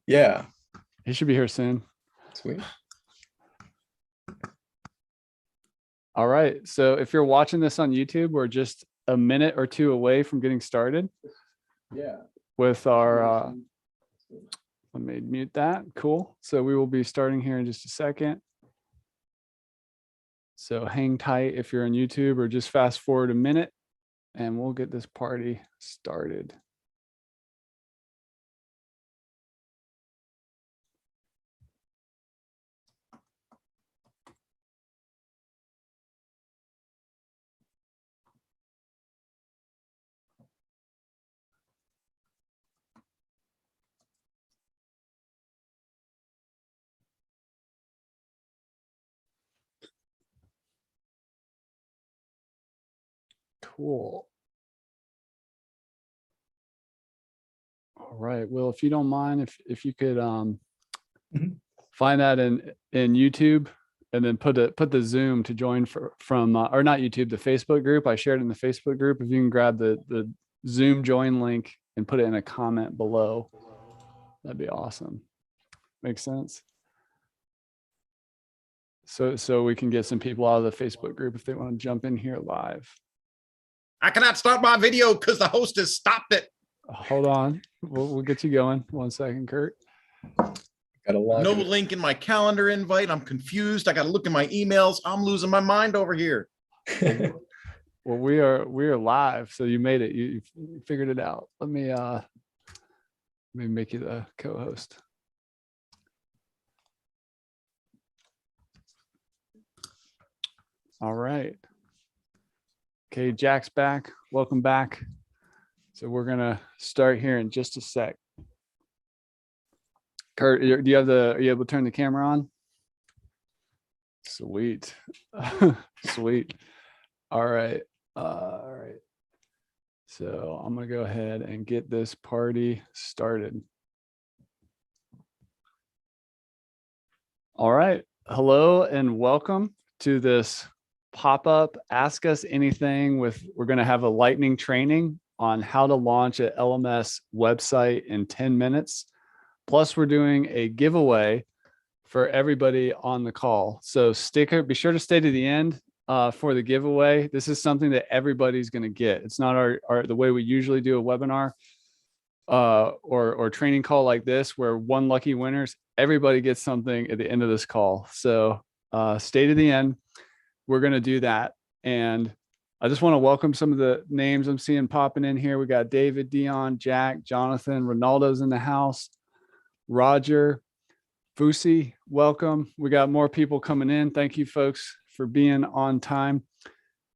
Yeah. He should be here soon. Sweet. All right. So if you're watching this on YouTube, we're just a minute or two away from getting started. Yeah. With our, let me mute that. Cool. So we will be starting here in just a second. So hang tight if you're on YouTube, or just fast forward a minute and we'll get this party started. Cool. All right. Well, if you don't mind, if you could find that in YouTube, and then put the Zoom to join from or not YouTube, the Facebook group. I shared in the Facebook group. If you can grab the Zoom join link and put it in a comment below, that'd be awesome. Makes sense. So we can get some people out of the Facebook group if they want to jump in here live. I cannot start my video because the host has stopped it. Hold on. We'll get you going. 1 second, Kurt. Got a lot. No link in my calendar invite. I'm confused. I got to look in my emails. I'm losing my mind over here. Well, we are live, so you made it. You figured it out. Let me make you the co-host. All right. Okay, Jack's back. Welcome back. So we're gonna start here in just a sec. Kurt, are you able to turn the camera on? Sweet. Sweet. All right. All right. So I'm gonna go ahead and get this party started. All right. Hello and welcome to this pop-up Ask Us Anything we're going to have a lightning training on how to launch an LMS website in 10 minutes. Plus we're doing a giveaway for everybody on the call. So be sure to stay to the end for the giveaway. This is something that everybody's going to get. It's not the way we usually do a webinar or training call like this, where one lucky winners, everybody gets something at the end of this call. So stay to the end. We're going to do that. And I just want to welcome some of the names I'm seeing popping in here. We got David, Dion, Jack, Jonathan, Ronaldo's in the house, Roger, Fusi, welcome. We got more people coming in. Thank you folks for being on time.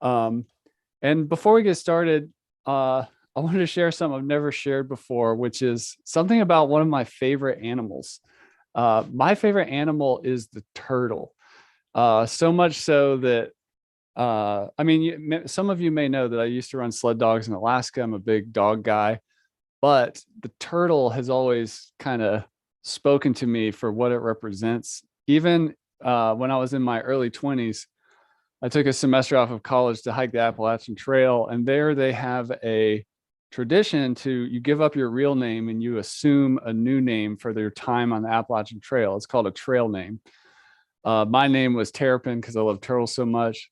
And before we get started, I wanted to share something I've never shared before, which is something about one of my favorite animals. My favorite animal is the turtle. So much so that, I mean, some of you may know that I used to run sled dogs in Alaska. I'm a big dog guy, but the turtle has always kind of spoken to me for what it represents. Even when I was in my early 20s, I took a semester off of college to hike the Appalachian Trail, and there they have a tradition you give up your real name and you assume a new name for your time on the Appalachian Trail. It's called a trail name. My name was Terrapin because I love turtles so much.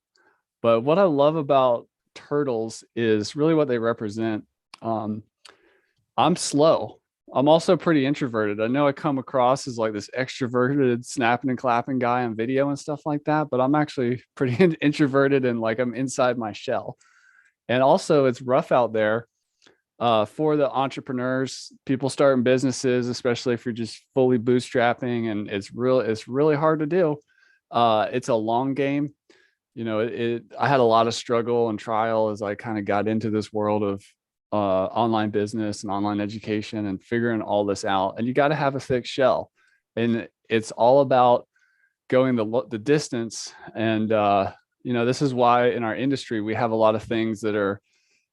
But what I love about turtles is really what they represent. I'm slow. I'm also pretty introverted. I know I come across as like this extroverted snapping and clapping guy on video and stuff like that, but I'm actually pretty introverted and like I'm inside my shell. And also it's rough out there for the entrepreneurs, people starting businesses, especially if you're just fully bootstrapping, and it's really hard to do. It's a long game. You know, I had a lot of struggle and trial as I kind of got into this world of online business and online education and figuring all this out. And you got to have a thick shell, and it's all about going the distance. And you know, this is why in our industry we have a lot of things that are,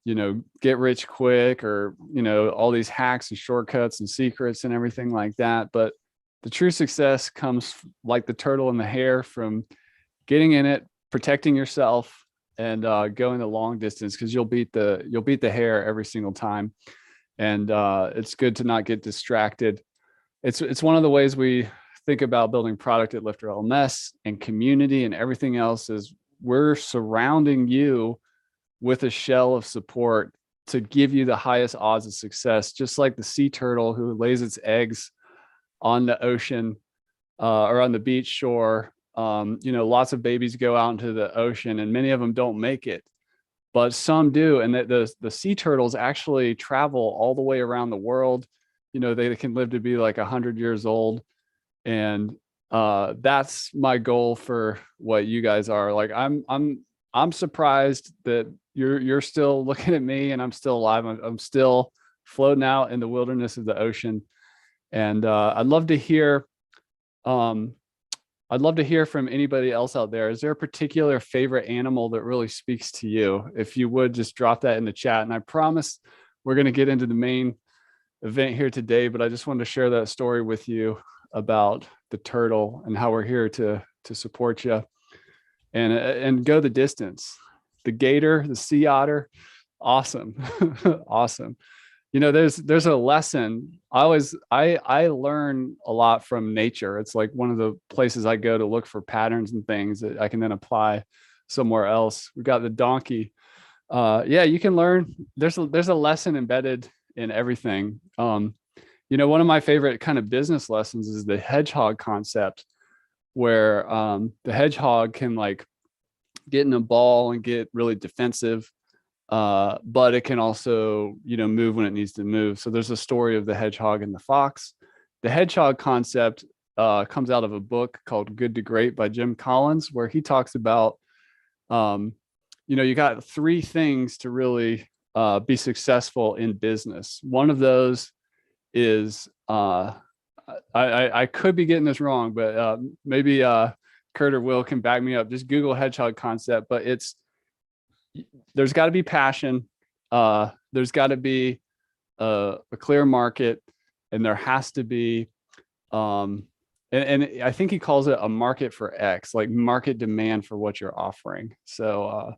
you know, get rich quick, or, you know, all these hacks and shortcuts and secrets and everything like that. But the true success comes, like the turtle and the hare, from getting in it, protecting yourself, and going the long distance, because you'll beat the hare every single time. And it's good to not get distracted it's one of the ways we think about building product at LifterLMS, and community and everything else is we're surrounding you with a shell of support to give you the highest odds of success, just like the sea turtle who lays its eggs on the ocean or on the beach shore. Lots of babies go out into the ocean and many of them don't make it, but some do. And the sea turtles actually travel all the way around the world. They can live to be like 100 years old. And that's my goal for what you guys are. Like, I'm surprised that you're still looking at me and I'm still alive. I'm still floating out in the wilderness of the ocean. And I'd love to hear from anybody else out there. Is there a particular favorite animal that really speaks to you? If you would just drop that in the chat. And I promise we're going to get into the main event here today, but I just wanted to share that story with you about the turtle and how we're here to support you and go the distance. The gator, the sea otter, awesome. Awesome. There's a lesson. I learn a lot from nature. It's like one of the places I go to look for patterns and things that I can then apply somewhere else. We've got the donkey. You can learn. There's a lesson embedded in everything. One of my favorite kind of business lessons is the hedgehog concept, where the hedgehog can like get in a ball and get really defensive. But it can also, move when it needs to move. So there's a story of the hedgehog and the fox. The hedgehog concept comes out of a book called Good to Great by Jim Collins, where he talks about, you got three things to really be successful in business. One of those is, I could be getting this wrong, but maybe Kurt or Will can back me up. Just Google hedgehog concept, but there's got to be passion. There's got to be a clear market, and there has to be, and I think he calls it a market for X, like market demand for what you're offering. So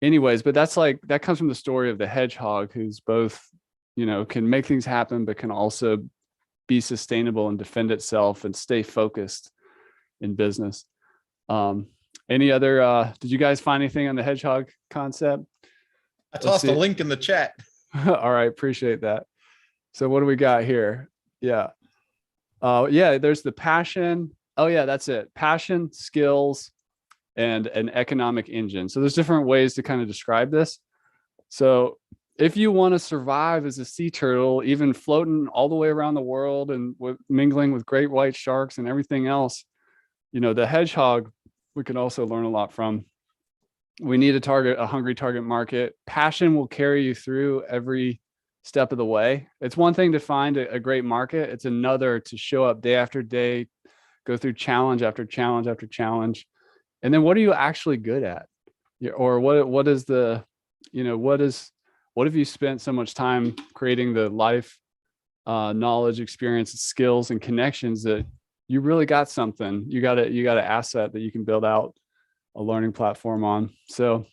anyways, but that comes from the story of the hedgehog, who's both, can make things happen, but can also be sustainable and defend itself and stay focused in business. Any other, did you guys find anything on the hedgehog concept? I tossed a link in the chat. All right. Appreciate that. So what do we got here? Yeah. There's the passion. Oh yeah, that's it. Passion, skills, and an economic engine. So there's different ways to kind of describe this. So if you want to survive as a sea turtle, even floating all the way around the world and mingling with great white sharks and everything else, the hedgehog, we can also learn a lot from. We need a hungry target market. Passion will carry you through every step of the way. It's one thing to find a great market. It's another to show up day after day, go through challenge after challenge after challenge. And then what are you actually good at? Or what have you spent so much time creating the life, knowledge, experience, skills, and connections that you really got something. You got an asset that you can build out a learning platform on. So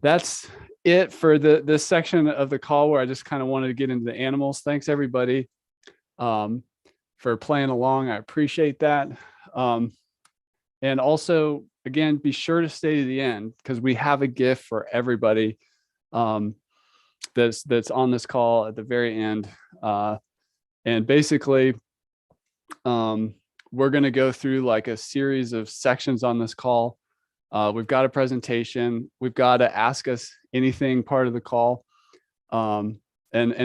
that's it for this section of the call, where I just kind of wanted to get into the animals. Thanks everybody for playing along. I appreciate that. And also, again, be sure to stay to the end, because we have a gift for everybody that's on this call at the very end. And basically, we're going to go through like a series of sections on this call. We've got a presentation. We've got to ask us anything part of the call, and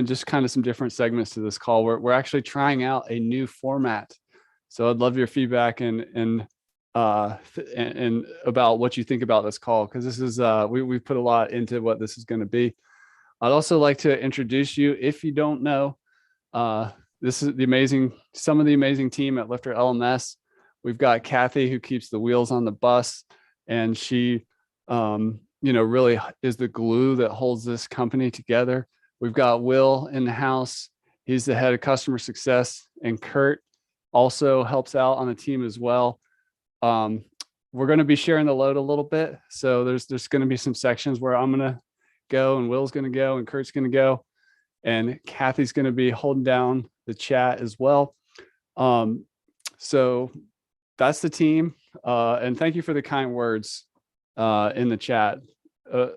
just kind of some different segments to this call. We're actually trying out a new format, so I'd love your feedback and about what you think about this call, because this is we've put a lot into what this is going to be. I'd also like to introduce you, if you don't know, this is some of the amazing team at LifterLMS. We've got Kathy, who keeps the wheels on the bus, and she, really is the glue that holds this company together. We've got Will in the house. He's the head of customer success, and Kurt also helps out on the team as well. We're going to be sharing the load a little bit. So there's going to be some sections where I'm going to go, and Will's going to go, and Kurt's going to go, and Kathy's going to be holding down the chat as well. So that's the team. And thank you for the kind words in the chat.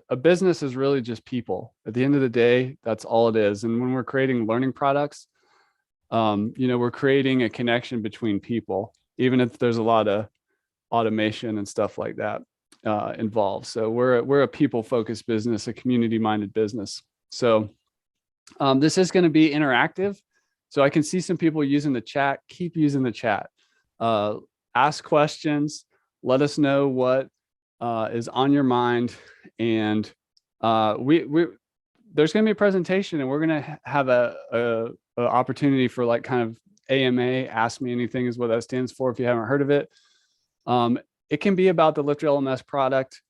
A business is really just people. At the end of the day, that's all it is. And when we're creating learning products, we're creating a connection between people, even if there's a lot of automation and stuff like that involved. So we're a people-focused business, a community-minded business. So this is going to be interactive. So I can see some people using the chat. Keep using the chat. Ask questions. Let us know what is on your mind. And there's going to be a presentation, and we're going to have a opportunity for like kind of AMA, Ask Me Anything is what that stands for if you haven't heard of it. It can be about the LifterLMS product.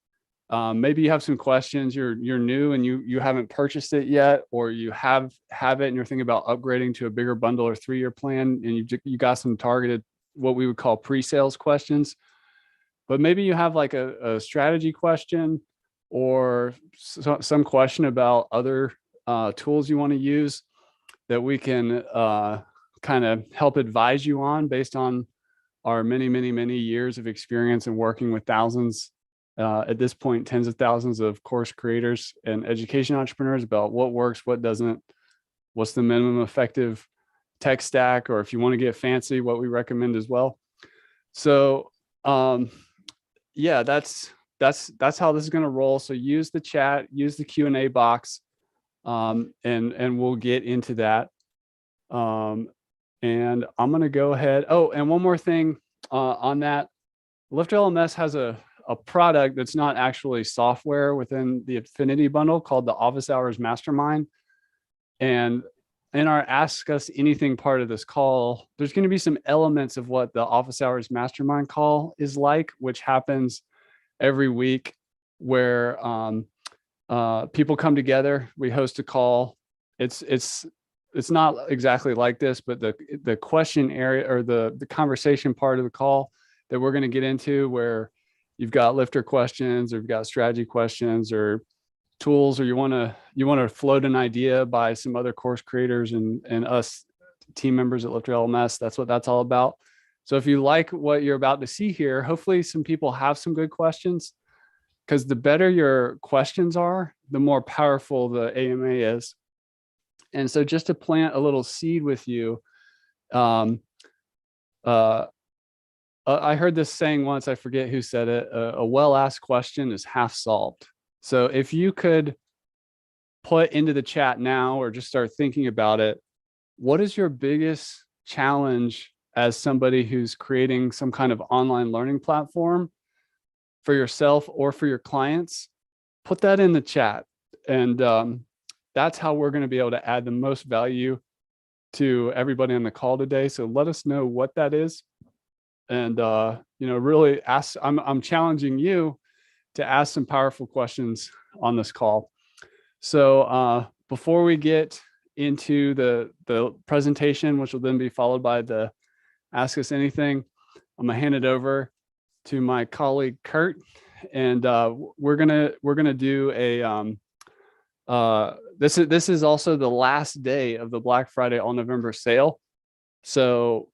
Maybe you have some questions, you're new and you haven't purchased it yet, or you have it and you're thinking about upgrading to a bigger bundle or 3-year plan, and you got some targeted, what we would call pre-sales questions. But maybe you have like a strategy question or some question about other tools you want to use that we can kind of help advise you on based on our many years of experience in working with thousands, at this point, tens of thousands of course creators and education entrepreneurs about what works, what doesn't, what's the minimum effective tech stack, or if you want to get fancy, what we recommend as well. So yeah, that's how this is going to roll. So use the chat, use the Q&A box, and we'll get into that. And I'm going to go ahead. Oh, and one more thing on that. LifterLMS has a product that's not actually software within the Affinity bundle called the Office Hours Mastermind. And in our Ask Us Anything part of this call, there's going to be some elements of what the Office Hours Mastermind call is like, which happens every week, where people come together. We host a call. It's not exactly like this, but the question area, or the conversation part of the call that we're going to get into, where you've got lifter questions, or you've got strategy questions, or tools, or you want to float an idea by some other course creators and us team members at LifterLMS. That's what that's all about. So if you like what you're about to see here, hopefully some people have some good questions, because the better your questions are, the more powerful the AMA is. And so just to plant a little seed with you, I heard this saying once, I forget who said it, a well-asked question is half solved. So if you could put into the chat now, or just start thinking about it, what is your biggest challenge as somebody who's creating some kind of online learning platform for yourself or for your clients? Put that in the chat. And that's how we're going to be able to add the most value to everybody on the call today. So let us know what that is. And, really ask, I'm challenging you to ask some powerful questions on this call. So before we get into the presentation, which will then be followed by the Ask Us Anything, I'm gonna hand it over to my colleague Kurt, and we're gonna do a this is also the last day of the Black Friday All November sale. So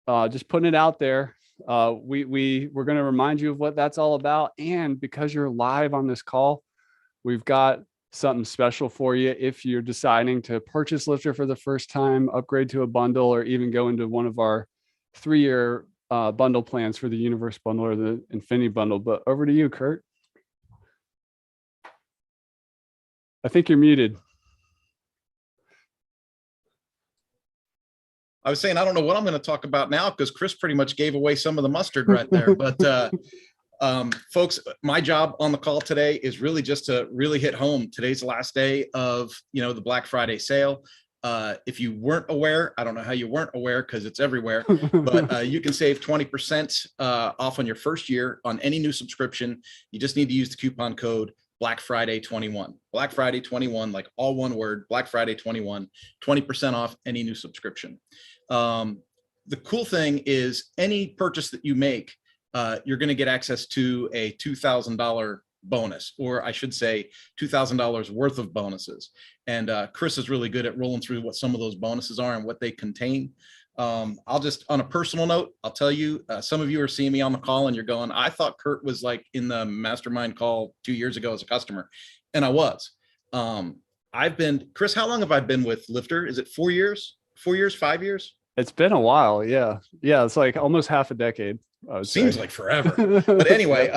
just putting it out there. We're going to remind you of what that's all about. And because you're live on this call, we've got something special for you. If you're deciding to purchase Lifter for the first time, upgrade to a bundle, or even go into one of our 3-year bundle plans for the Universe bundle or the Infinity bundle. But over to you, Kurt. I think you're muted. I was saying, I don't know what I'm going to talk about now, because Chris pretty much gave away some of the mustard right there. But folks, my job on the call today is really just to really hit home. Today's the last day of, the Black Friday sale. If you weren't aware, I don't know how you weren't aware, because it's everywhere, but you can save 20% off on your first year on any new subscription. You just need to use the coupon code Black Friday 21. Black Friday 21, like all one word, Black Friday 21, 20% off any new subscription. The cool thing is, any purchase that you make, you're going to get access to a $2,000 bonus, or I should say $2,000 worth of bonuses. And Chris is really good at rolling through what some of those bonuses are and what they contain. I'll just, on a personal note, I'll tell you, some of you are seeing me on the call and you're going, I thought Kurt was like in the mastermind call 2 years ago as a customer. And I was. Chris, how long have I been with Lifter? Is it 4 years? 4 years, 5 years? It's been a while. Yeah. Yeah. It's like almost half a decade. Seems like forever. But anyway,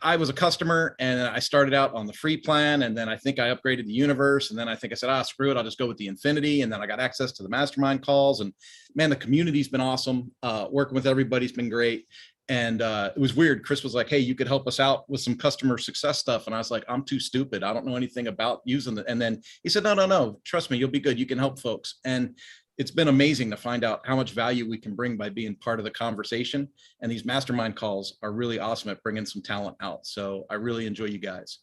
I was a customer and I started out on the free plan. And then I think I upgraded the universe. And then I think I said, screw it. I'll just go with the infinity. And then I got access to the mastermind calls, and man, the community's been awesome. Working with everybody's been great. And it was weird. Chris was like, hey, you could help us out with some customer success stuff. And I was like, I'm too stupid. I don't know anything about using it. And then he said, no, trust me, you'll be good. You can help folks. And it's been amazing to find out how much value we can bring by being part of the conversation. And these mastermind calls are really awesome at bringing some talent out. So I really enjoy you guys.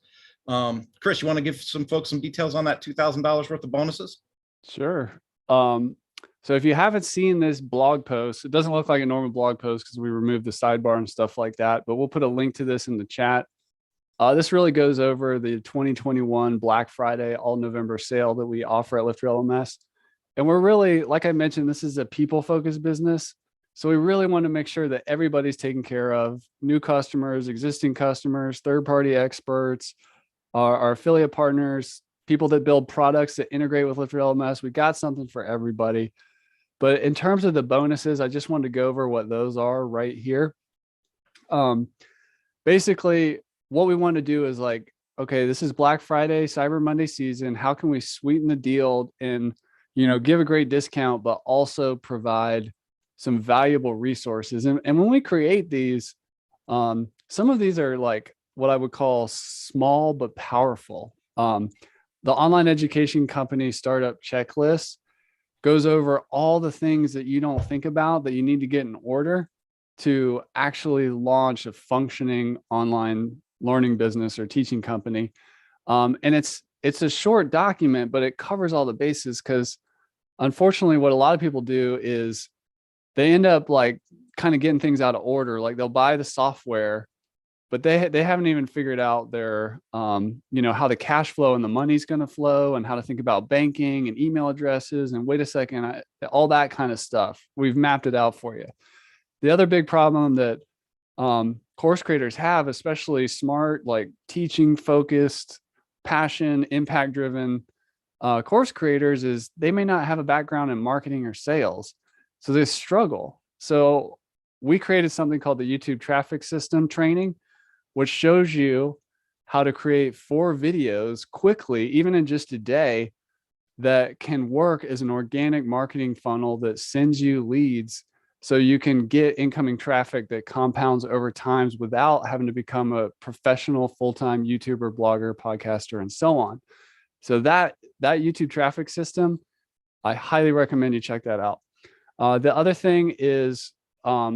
Chris, you want to give some folks some details on that $2,000 worth of bonuses? Sure. So if you haven't seen this blog post, it doesn't look like a normal blog post because we removed the sidebar and stuff like that, but we'll put a link to this in the chat. This really goes over the 2021 Black Friday all November sale that we offer at LifterLMS. And we're really, like I mentioned, this is a people-focused business. So we really want to make sure that everybody's taken care of: new customers, existing customers, third-party experts, our affiliate partners, people that build products that integrate with LifterLMS. We got something for everybody. But in terms of the bonuses, I just wanted to go over what those are right here. Basically, what we want to do is like, okay, this is Black Friday, Cyber Monday season. How can we sweeten the deal and give a great discount, but also provide some valuable resources? And when we create these, some of these are like what I would call small but powerful. The online education company startup checklist goes over all the things that you don't think about that you need to get in order to actually launch a functioning online learning business or teaching company. And it's a short document, but it covers all the bases, because unfortunately, what a lot of people do is they end up like kind of getting things out of order. Like they'll buy the software, but they haven't even figured out their, how the cash flow and the money's going to flow, and how to think about banking and email addresses. And wait a second, all that kind of stuff. We've mapped it out for you. The other big problem that course creators have, especially smart, like teaching focused, passion, impact driven course creators, is they may not have a background in marketing or sales. So they struggle. So we created something called the YouTube traffic system training, which shows you how to create 4 videos quickly, even in just a day, that can work as an organic marketing funnel that sends you leads, so you can get incoming traffic that compounds over time without having to become a professional full-time YouTuber, blogger, podcaster, and so on. So that YouTube traffic system, I highly recommend you check that out. The other thing is, I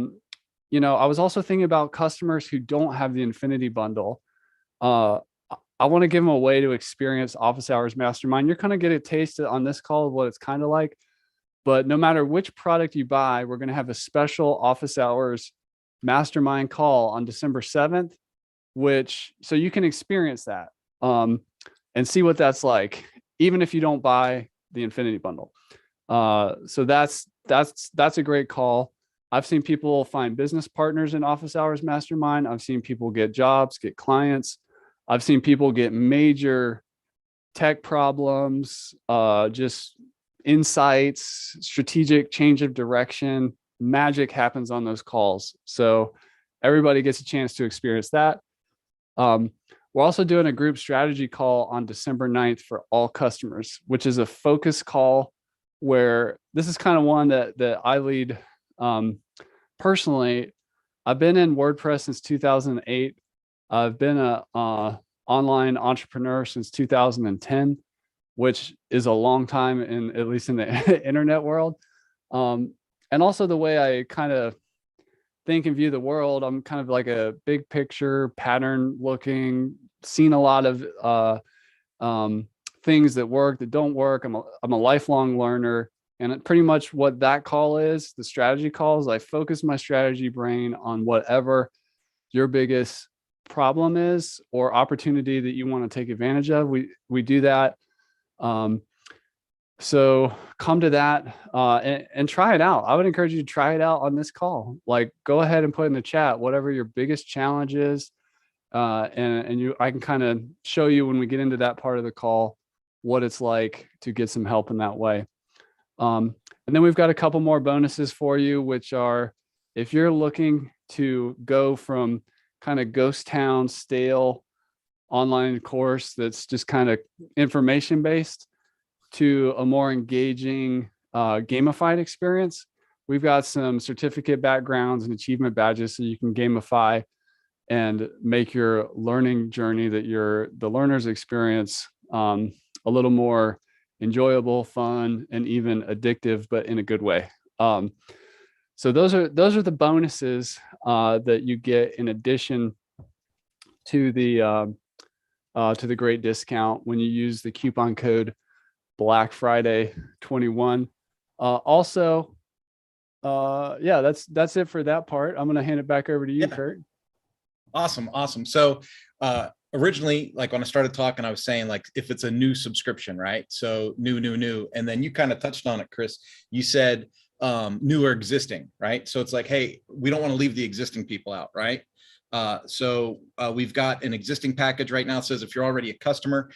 was also thinking about customers who don't have the Infinity bundle. I want to give them a way to experience Office Hours Mastermind. You're going to get a taste on this call of what it's kind of like. But no matter which product you buy, we're going to have a special Office Hours Mastermind call on December 7th, so you can experience that and see what that's like, even if you don't buy the Infinity bundle. So that's a great call. I've seen people find business partners in Office Hours Mastermind. I've seen people get jobs, get clients. I've seen people get major tech problems, just insights, strategic change of direction. Magic happens on those calls. So everybody gets a chance to experience that. We're also doing a group strategy call on December 9th for all customers, which is a focus call, where this is kind of one that I lead. Personally, I've been in WordPress since 2008. I've been a online entrepreneur since 2010, which is a long time at least in the internet world. And also the way I kind of think and view the world, I'm kind of like a big picture, pattern looking, seen a lot of things that work, that don't work. I'm a lifelong learner. And pretty much what that call is, the strategy calls, I focus my strategy brain on whatever your biggest problem is or opportunity that you want to take advantage of, we do that. So come to that and try it out. I would encourage you to try it out on this call. Like, go ahead and put in the chat whatever your biggest challenge is. And I can kind of show you when we get into that part of the call what it's like to get some help in that way. And then we've got a couple more bonuses for you, which are if you're looking to go from kind of ghost town stale online course that's just kind of information based to a more engaging gamified experience, we've got some certificate backgrounds and achievement badges so you can gamify and make your learning journey that the learners experience a little more enjoyable, fun, and even addictive, but in a good way. So those are the bonuses that you get in addition to the great discount when you use the coupon code Black Friday 21. Also, yeah, that's it for that part. I'm going to hand it back over to you, Kurt. Awesome. So originally, like when I started talking, I was saying like if it's a new subscription, right? So new, and then you kind of touched on it, Chris. You said new or existing, right? So it's like, hey, we don't want to leave the existing people out, right? So we've got an existing package right now. It says if you're already a customer,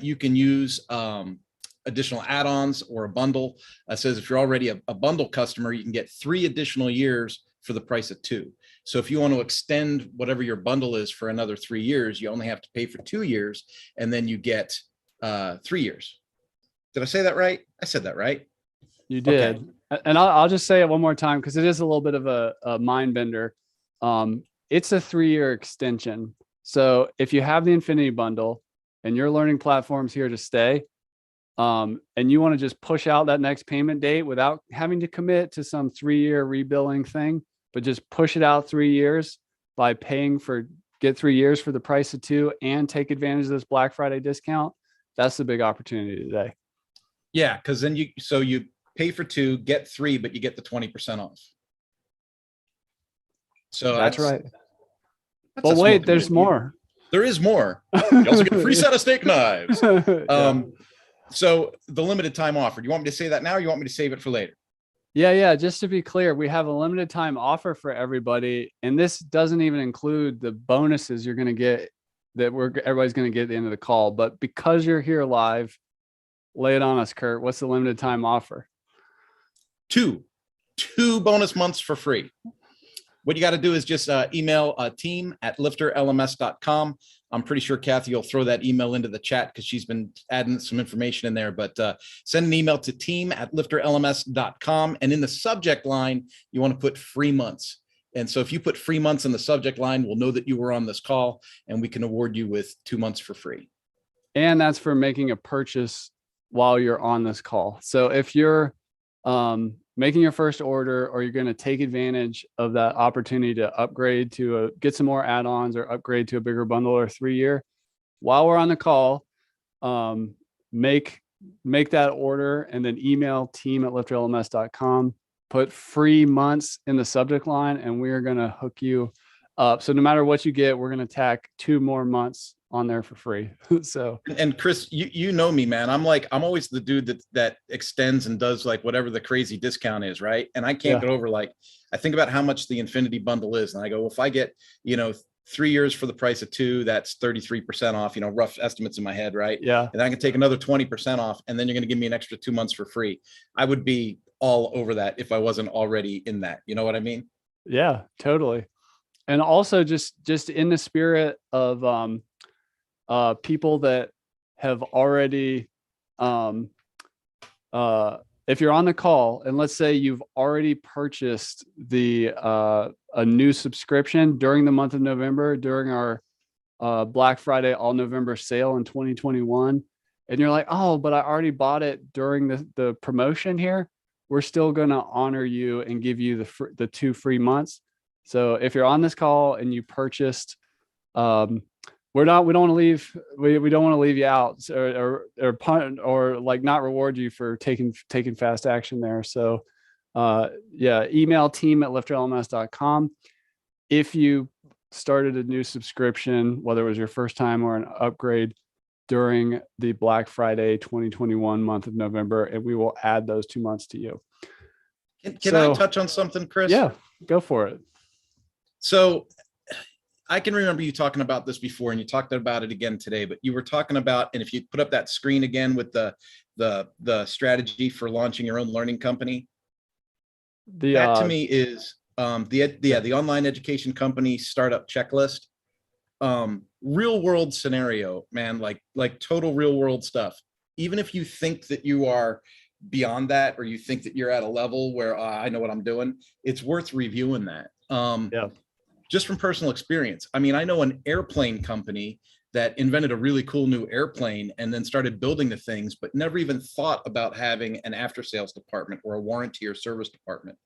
you can use additional add-ons or a bundle. It says if you're already a bundle customer, you can get 3 additional years for the price of 2. So if you want to extend whatever your bundle is for another 3 years, you only have to pay for 2 years, and then you get 3 years. Did I say that right? I said that right. You did. Okay. And I'll just say it one more time because it is a little bit of a mind bender. It's a 3-year extension. So if you have the Infinity Bundle and your learning platform's here to stay, and you want to just push out that next payment date without having to commit to some 3-year rebilling thing, but just push it out 3 years by get 3 years for the price of 2 and take advantage of this Black Friday discount. That's the big opportunity today. Yeah, because then you pay for 2, get 3, but you get the 20% off. So that's right. But wait, there's more. There is more. You also get a free set of steak knives. So the limited time offer, do you want me to say that now or you want me to save it for later? Yeah. Just to be clear, we have a limited time offer for everybody. And this doesn't even include the bonuses you're going to get that everybody's going to get at the end of the call. But because you're here live, lay it on us, Kurt. What's the limited time offer? 2 bonus months for free. What you got to do is just email team@LifterLMS.com. I'm pretty sure Kathy will throw that email into the chat because she's been adding some information in there, but send an email to team@LifterLMS.com. And in the subject line, you want to put free months. And so if you put free months in the subject line, we'll know that you were on this call and we can award you with 2 months for free. And that's for making a purchase while you're on this call. So if you're making your first order or you're going to take advantage of that opportunity to upgrade to get some more add-ons or upgrade to a bigger bundle or 3-year, while we're on the call, make that order and then email team@LifterLMS.com, put free months in the subject line, and we're going to hook you up. So no matter what you get, we're going to tack 2 more months on there for free. So, and Chris, you know me, man. I'm always the dude that extends and does like whatever the crazy discount is, right? And I can't get over, like, I think about how much the Infinity Bundle is, and I go, well, if I get 3 years for the price of 2, that's 33% off. Rough estimates in my head, right? Yeah. And I can take another 20% off, and then you're going to give me an extra 2 months for free. I would be all over that if I wasn't already in that. You know what I mean? Yeah, totally. And also just in the spirit of people that have already, if you're on the call and let's say you've already purchased a new subscription during the month of November, during our Black Friday all November sale in 2021, and you're like, oh, but I already bought it during the promotion here, we're still going to honor you and give you the 2 free months. So if you're on this call and you purchased, we don't want to leave you out or like not reward you for taking fast action there. So email team@lifterlms.com. If you started a new subscription, whether it was your first time or an upgrade during the Black Friday 2021 month of November, and we will add those 2 months to you. Can I touch on something, Chris? Yeah, go for it. So I can remember you talking about this before, and you talked about it again today, but you were talking about, and if you put up that screen again with the strategy for launching your own learning company, that to me is the online education company startup checklist. Real world scenario, man, like total real world stuff. Even if you think that you are beyond that, or you think that you're at a level where I know what I'm doing, it's worth reviewing that. Yeah. Just from personal experience. I mean, I know an airplane company that invented a really cool new airplane and then started building the things, but never even thought about having an after sales department or a warranty or service department.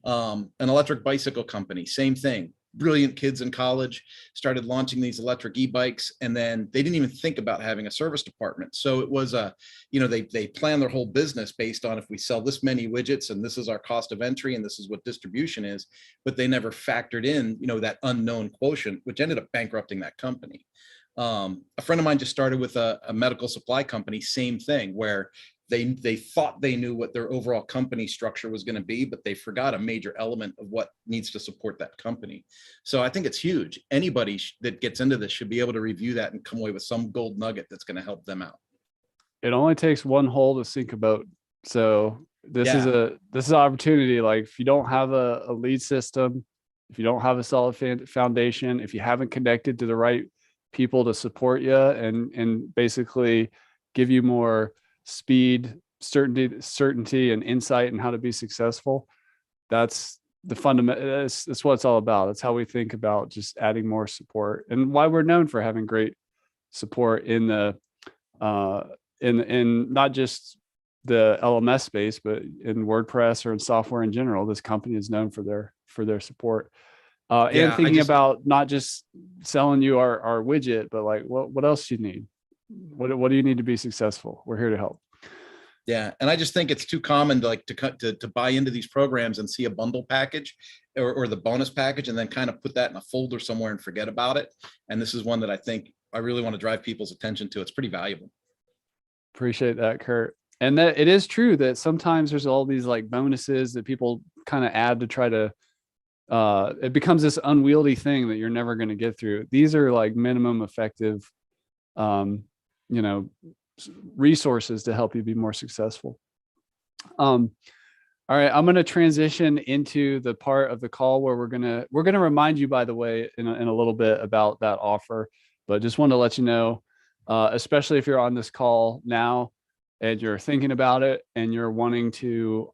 An electric bicycle company, same thing. Brilliant kids in college started launching these electric e-bikes, and then they didn't even think about having a service department. So it was they plan their whole business based on, if we sell this many widgets and this is our cost of entry and this is what distribution is, but they never factored in, that unknown quotient, which ended up bankrupting that company. A friend of mine just started with a medical supply company, same thing, where they thought they knew what their overall company structure was going to be, but they forgot a major element of what needs to support that company. So I think it's huge. Anybody that gets into this should be able to review that and come away with some gold nugget that's going to help them out. It only takes one hole to sink a boat. So this is an opportunity. Like, if you don't have a lead system, if you don't have a solid foundation, if you haven't connected to the right people to support you and basically give you more speed, certainty and insight and how to be successful, that's the fundamental. That's what it's all about. That's how we think about just adding more support, and why we're known for having great support in the in not just the LMS space, but in WordPress or in software in general. This company is known for their support. And thinking about not just selling you our widget, but like what else do you need? What do you need to be successful? We're here to help. Yeah, and I just think it's too common to buy into these programs and see a bundle package or the bonus package, and then kind of put that in a folder somewhere and forget about it. And this is one that I think I really want to drive people's attention to. It's pretty valuable. Appreciate that, Kurt. And that it is true that sometimes there's all these like bonuses that people kind of add to try to it becomes this unwieldy thing that you're never going to get through. These are like minimum effective resources to help you be more successful. All right, I'm going to transition into the part of the call where we're going to remind you, by the way, in a little bit about that offer, but just wanted to let you know, especially if you're on this call now and you're thinking about it and you're wanting to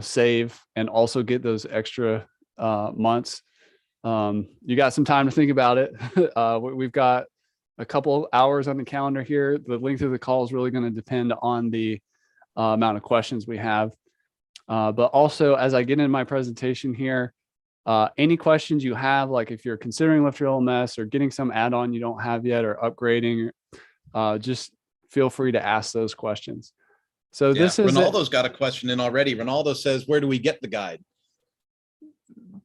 save and also get those extra months. You got some time to think about it. We've got a couple hours on the calendar here. The length of the call is really going to depend on the amount of questions we have. But also, as I get into my presentation here, any questions you have, like if you're considering LifterLMS or getting some add-on you don't have yet or upgrading, just feel free to ask those questions. So this is Ronaldo's got a question in already. Ronaldo says, where do we get the guide?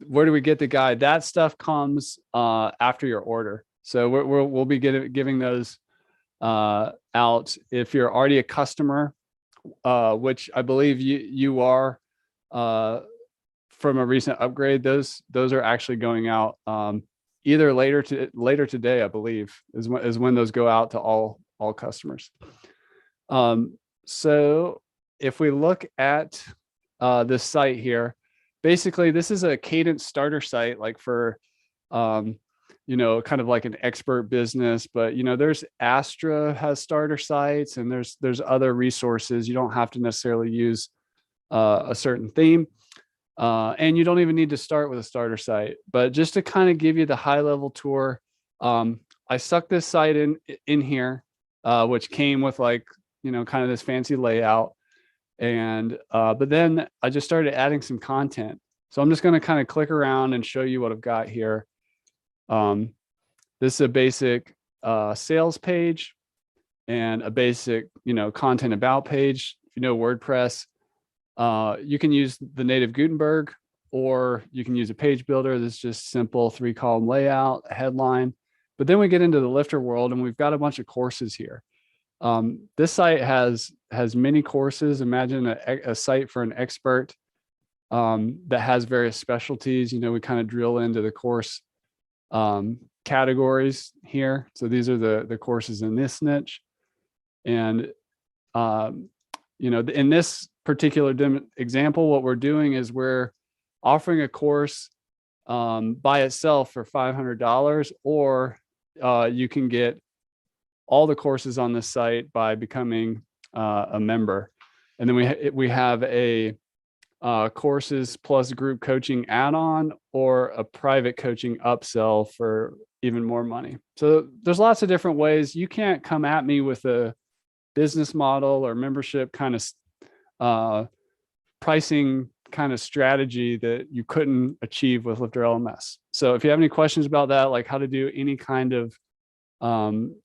Where do we get the guide? That stuff comes after your order. So we'll be giving those out. If you're already a customer, which I believe you are from a recent upgrade, those are actually going out either later today, I believe, is when those go out to all customers. So if we look at this site here, basically this is a Cadence starter site, like for kind of like an expert business, but there's Astra has starter sites, and there's other resources. You don't have to necessarily use a certain theme, and you don't even need to start with a starter site. But just to kind of give you the high level tour, I stuck this site in here, which came with like kind of this fancy layout, and but then I just started adding some content. So I'm just going to kind of click around and show you what I've got here. This is a basic sales page and a basic, content about page. If you know WordPress, you can use the native Gutenberg or you can use a page builder. This is just simple 3-column layout, a headline. But then we get into the Lifter world, and we've got a bunch of courses here. This site has many courses. Imagine a site for an expert that has various specialties. We kind of drill into the course categories here. So these are the courses in this niche. And, in this particular example, what we're doing is we're offering a course by itself for $500, or you can get all the courses on this site by becoming a member. And then we have a courses plus group coaching add-on, or a private coaching upsell for even more money. So there's lots of different ways. You can't come at me with a business model or membership kind of pricing kind of strategy that you couldn't achieve with LifterLMS. So if you have any questions about that, like how to do any kind of pricing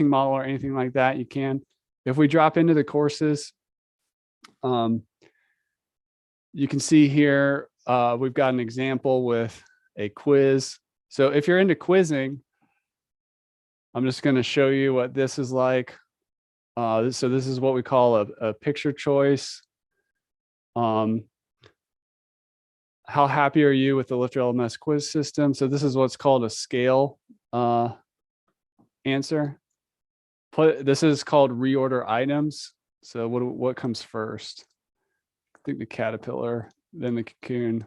model or anything like that, you can. If we drop into the courses, you can see here, we've got an example with a quiz. So if you're into quizzing, I'm just going to show you what this is like. So this is what we call a picture choice. How happy are you with the LifterLMS quiz system? So this is what's called a scale answer. This is called reorder items. So what comes first? I think the caterpillar, then the cocoon,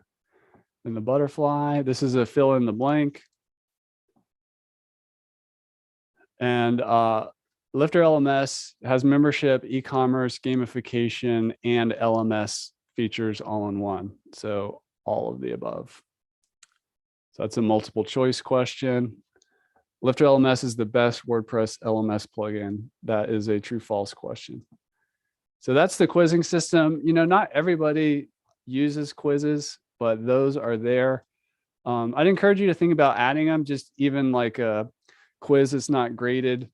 then the butterfly. This is a fill in the blank. And LifterLMS has membership, e-commerce, gamification, and LMS features all in one. So all of the above. So that's a multiple choice question. LifterLMS is the best WordPress LMS plugin. That is a true false question. So that's the quizzing system. Not everybody uses quizzes, but those are there. I'd encourage you to think about adding them, just even like a quiz that's not graded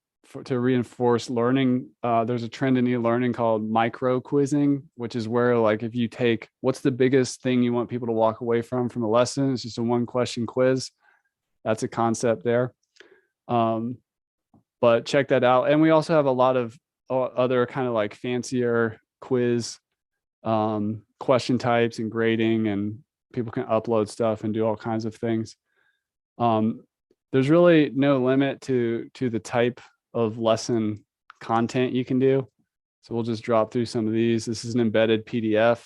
to reinforce learning. There's a trend in e-learning called micro quizzing, which is where, like, if you take what's the biggest thing you want people to walk away from a lesson, it's just a 1-question quiz. That's a concept there. But check that out. And we also have a lot of other kind of like fancier quiz question types and grading, and people can upload stuff and do all kinds of things. There's really no limit to the type of lesson content you can do. So we'll just drop through some of these. This is an embedded PDF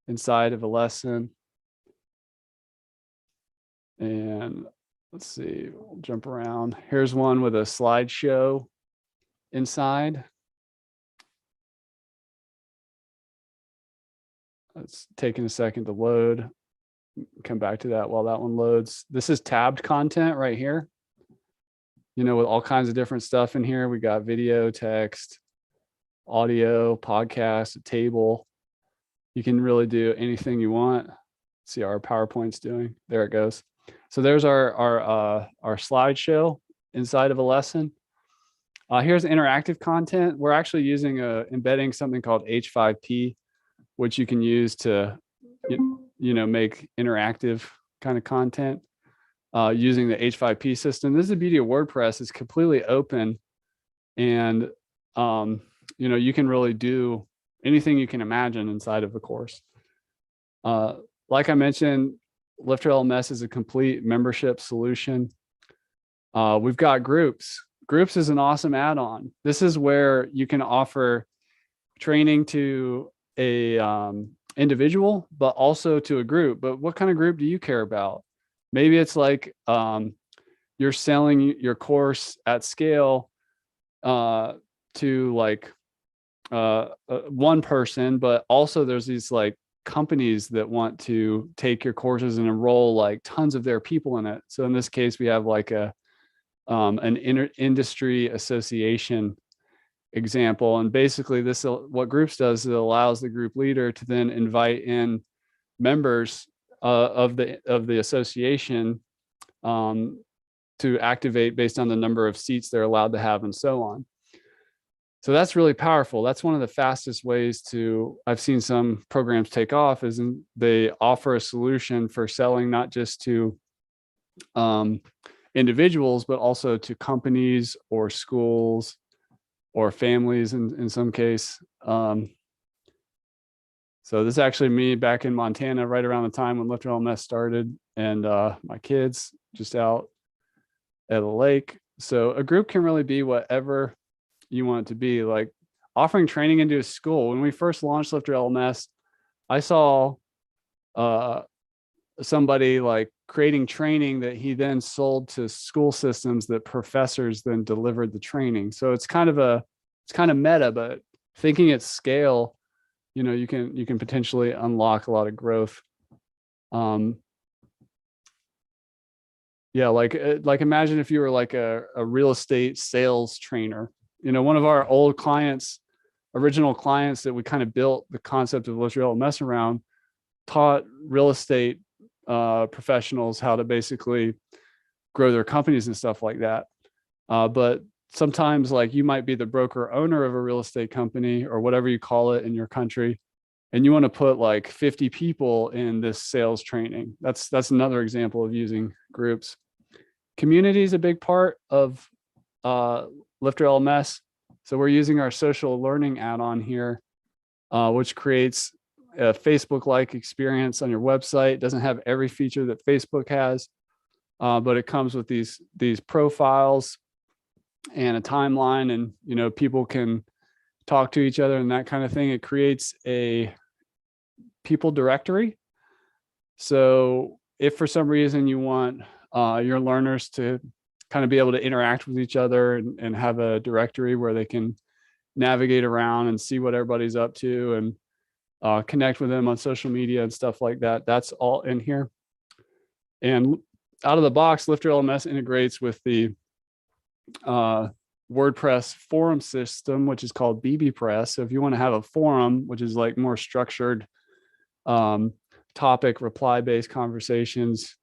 inside of a lesson. And let's see, we'll jump around. Here's one with a slideshow inside. It's taking a second to load. Come back to that while that one loads. This is tabbed content right here. With all kinds of different stuff in here. We got video, text, audio, podcast, a table. You can really do anything you want. Let's see how our PowerPoint's doing. There it goes. So there's our slideshow inside of a lesson. Here's interactive content. We're actually using embedding something called H5P, which you can use to make interactive kind of content using the H5P system. This is the beauty of WordPress. It's completely open, and you can really do anything you can imagine inside of a course. Like I mentioned, LifterLMS is a complete membership solution. We've got groups. Groups is an awesome add-on. This is where you can offer training to a individual, but also to a group. But what kind of group do you care about? Maybe it's like you're selling your course at scale to like one person, but also there's these like companies that want to take your courses and enroll like tons of their people in it. So in this case, we have like an industry association example. And basically what groups does, it allows the group leader to then invite in members of the association to activate based on the number of seats they're allowed to have and so on. So that's really powerful. That's one of the fastest ways I've seen some programs take off is they offer a solution for selling not just to individuals, but also to companies or schools or families in some case. So this is actually me back in Montana, right around the time when LifterLMS started, and my kids just out at a lake. So a group can really be whatever you want it to be. Like offering training into a school. When we first launched LifterLMS, I saw somebody like creating training that he then sold to school systems that professors then delivered the training. So it's kind of meta, but thinking at scale, you can potentially unlock a lot of growth. Yeah, like imagine if you were like a real estate sales trainer. One of our old clients, original clients that we kind of built the concept of LifterLMS around, taught real estate professionals how to basically grow their companies and stuff like that. But sometimes like you might be the broker owner of a real estate company or whatever you call it in your country, and you want to put like 50 people in this sales training. That's another example of using groups. Community is a big part of LifterLMS. So we're using our social learning add-on here, which creates a Facebook-like experience on your website. It doesn't have every feature that Facebook has, but it comes with these profiles and a timeline, and people can talk to each other and that kind of thing. It creates a people directory. So if for some reason you want your learners to kind of be able to interact with each other and have a directory where they can navigate around and see what everybody's up to and connect with them on social media and stuff like that, that's all in here. And out of the box, LifterLMS integrates with the WordPress forum system, which is called bbPress. So if you want to have a forum, which is like more structured topic reply based conversations,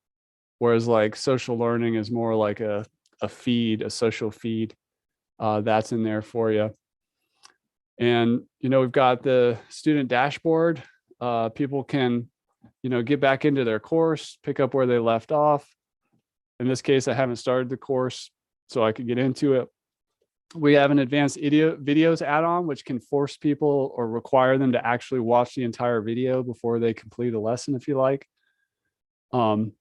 whereas like social learning is more like a feed, a social feed, that's in there for you. And we've got the student dashboard. People can get back into their course, pick up where they left off. In this case, I haven't started the course, so I could get into it. We have an advanced videos add-on, which can force people or require them to actually watch the entire video before they complete a lesson, if you like. And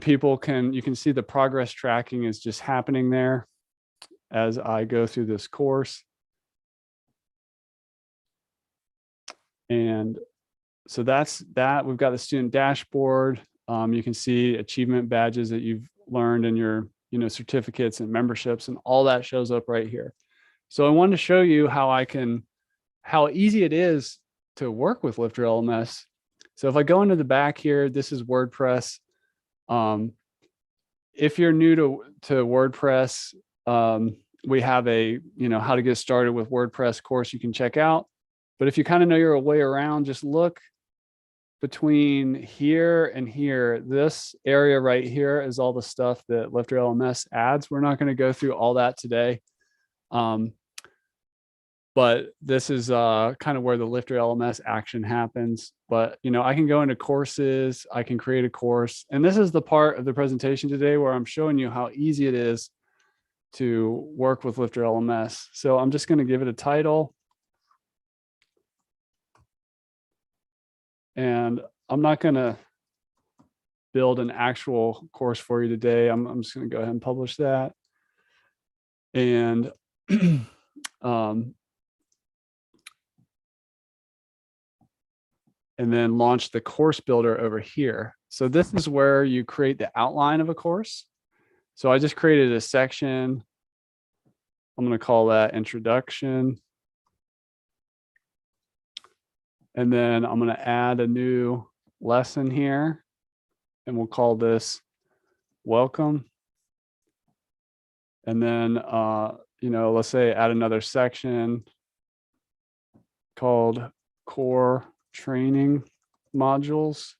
people you can see the progress tracking is just happening there as I go through this course. And so that's that. We've got the student dashboard. You can see achievement badges that you've learned in your certificates and memberships, and all that shows up right here. So I wanted to show you how easy it is to work with LifterLMS. So if I go into the back here, this is WordPress. If you're new to WordPress, we have a how to get started with WordPress course you can check out. But if you kind of know your way around, just look between here and here. This area right here is all the stuff that LifterLMS adds. We're not going to go through all that today. But this is kind of where the LifterLMS action happens. But I can go into courses, I can create a course. And this is the part of the presentation today where I'm showing you how easy it is to work with LifterLMS. So I'm just going to give it a title. And I'm not going to build an actual course for you today. I'm just going to go ahead and publish that. And and then launch the course builder over here. So this is where you create the outline of a course. So I just created a section. I'm going to call that introduction. And then I'm going to add a new lesson here, and we'll call this welcome. And then, let's say add another section called core training modules.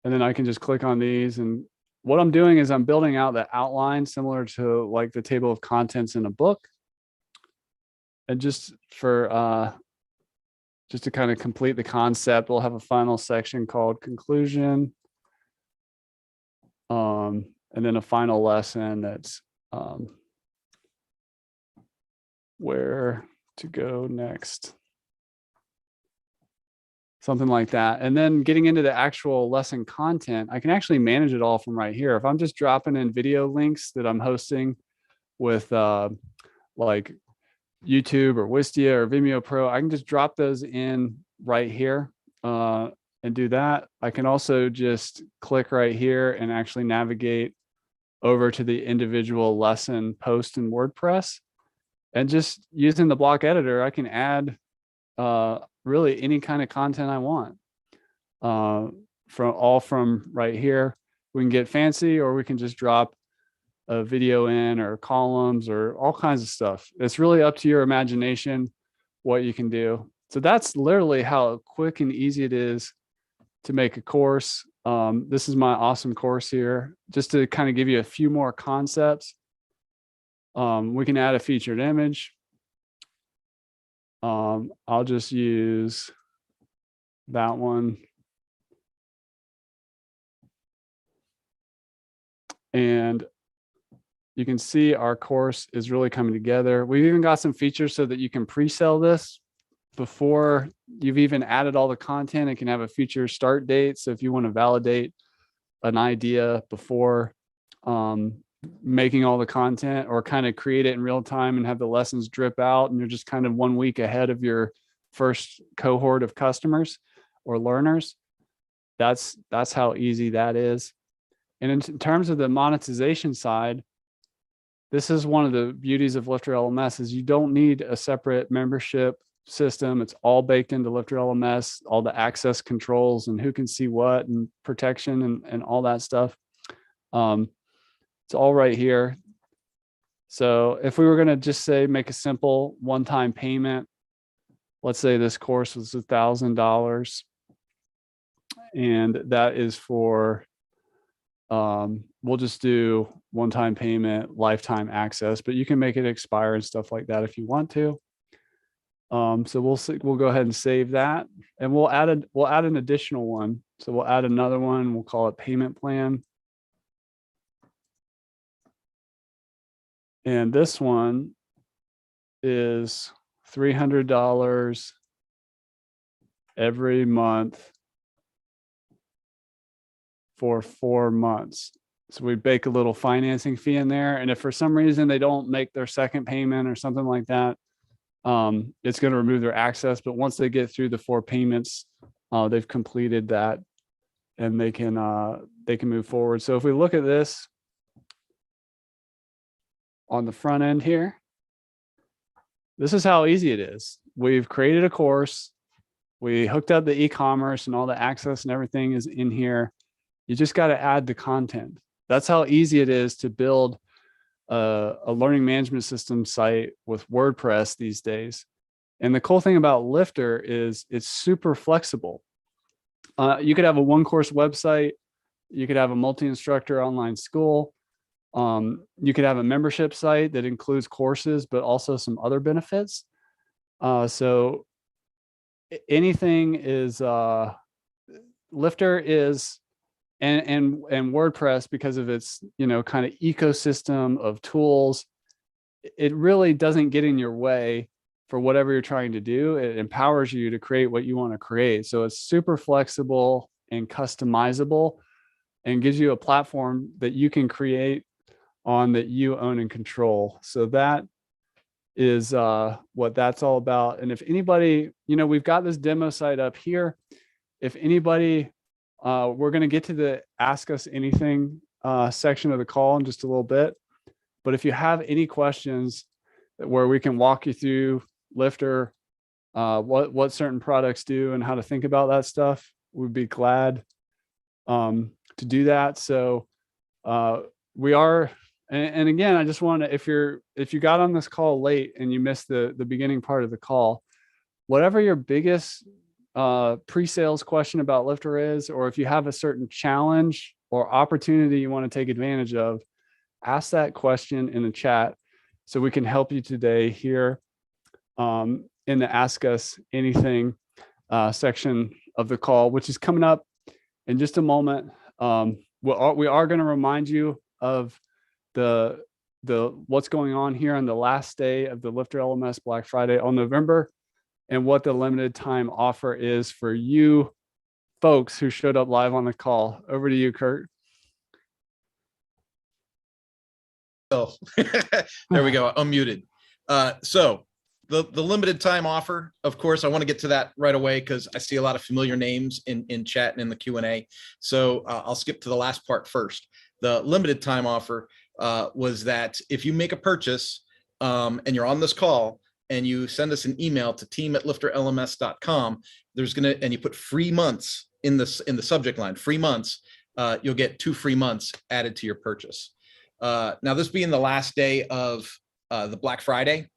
And then I can just click on these and what I'm doing is I'm building out the outline similar to like the table of contents in a book. And just to kind of complete the concept, we'll have a final section called conclusion. And then a final lesson that's where to go next. Something like that. And then getting into the actual lesson content, I can actually manage it all from right here. If I'm just dropping in video links that I'm hosting with like YouTube or Wistia or Vimeo Pro, I can just drop those in right here and do that. I can also just click right here and actually navigate over to the individual lesson post in WordPress. And just using the block editor, I can add really any kind of content I want from right here. We can get fancy, or we can just drop a video in, or columns, or all kinds of stuff. It's really up to your imagination what you can do. So that's literally how quick and easy it is to make a course. This is my awesome course here, just to kind of give you a few more concepts. We can add a featured image. I'll just use that one. And you can see our course is really coming together. We've even got some features so that you can pre-sell this before you've even added all the content. It can have a future start date. So if you want to validate an idea before making all the content, or kind of create it in real time and have the lessons drip out, and you're just kind of 1 week ahead of your first cohort of customers or learners, that's how easy that is. And in terms of the monetization side, this is one of the beauties of LifterLMS is you don't need a separate membership system. It's all baked into LifterLMS, all the access controls and who can see what and protection and all that stuff. It's all right here. So if we were going to just say make a simple one-time payment, let's say this course was $1,000, and that is for we'll just do one-time payment, lifetime access, but you can make it expire and stuff like that if you want to. So we'll go ahead and save that, and we'll add an additional one. So we'll add another one. We'll call it payment plan. And this one is $300 every month for 4 months. So we bake a little financing fee in there. And if for some reason they don't make their second payment or something like that, it's going to remove their access. But once they get through the 4 payments, they've completed that, and they can move forward. So if we look at this on the front end here, this is how easy it is. We've created a course. We hooked up the e-commerce, and all the access and everything is in here. You just got to add the content. That's how easy it is to build a learning management system site with WordPress these days. And the cool thing about Lifter is it's super flexible. You could have a one-course website. You could have a multi-instructor online school. You could have a membership site that includes courses, but also some other benefits. So anything is Lifter is, and WordPress, because of its, kind of ecosystem of tools, it really doesn't get in your way for whatever you're trying to do. It empowers you to create what you want to create. So it's super flexible and customizable, and gives you a platform that you can create on, that you own and control. So that is what that's all about. And if anybody, we've got this demo site up here. If anybody, we're going to get to the Ask Us Anything section of the call in just a little bit. But if you have any questions where we can walk you through Lifter, what certain products do and how to think about that stuff, we'd be glad to do that. So we are, and again, I just want to, if you got on this call late and you missed the beginning part of the call, whatever your biggest pre-sales question about Lifter is, or if you have a certain challenge or opportunity you want to take advantage of, ask that question in the chat so we can help you today here in the Ask Us Anything section of the call, which is coming up in just a moment. We are going to remind you of the what's going on here on the last day of the LifterLMS Black Friday on November, and what the limited time offer is for you folks who showed up live on the call. Over to you, Kurt. Oh, there we go. Unmuted. So the limited time offer, of course, I want to get to that right away because I see a lot of familiar names in chat and in the Q&A. So I'll skip to the last part first. The limited time offer was that if you make a purchase and you're on this call and you send us an email to team@lifterlms.com, and you put free months in the subject line, free months, you'll get 2 free months added to your purchase. Now, this being the last day of the Black Friday,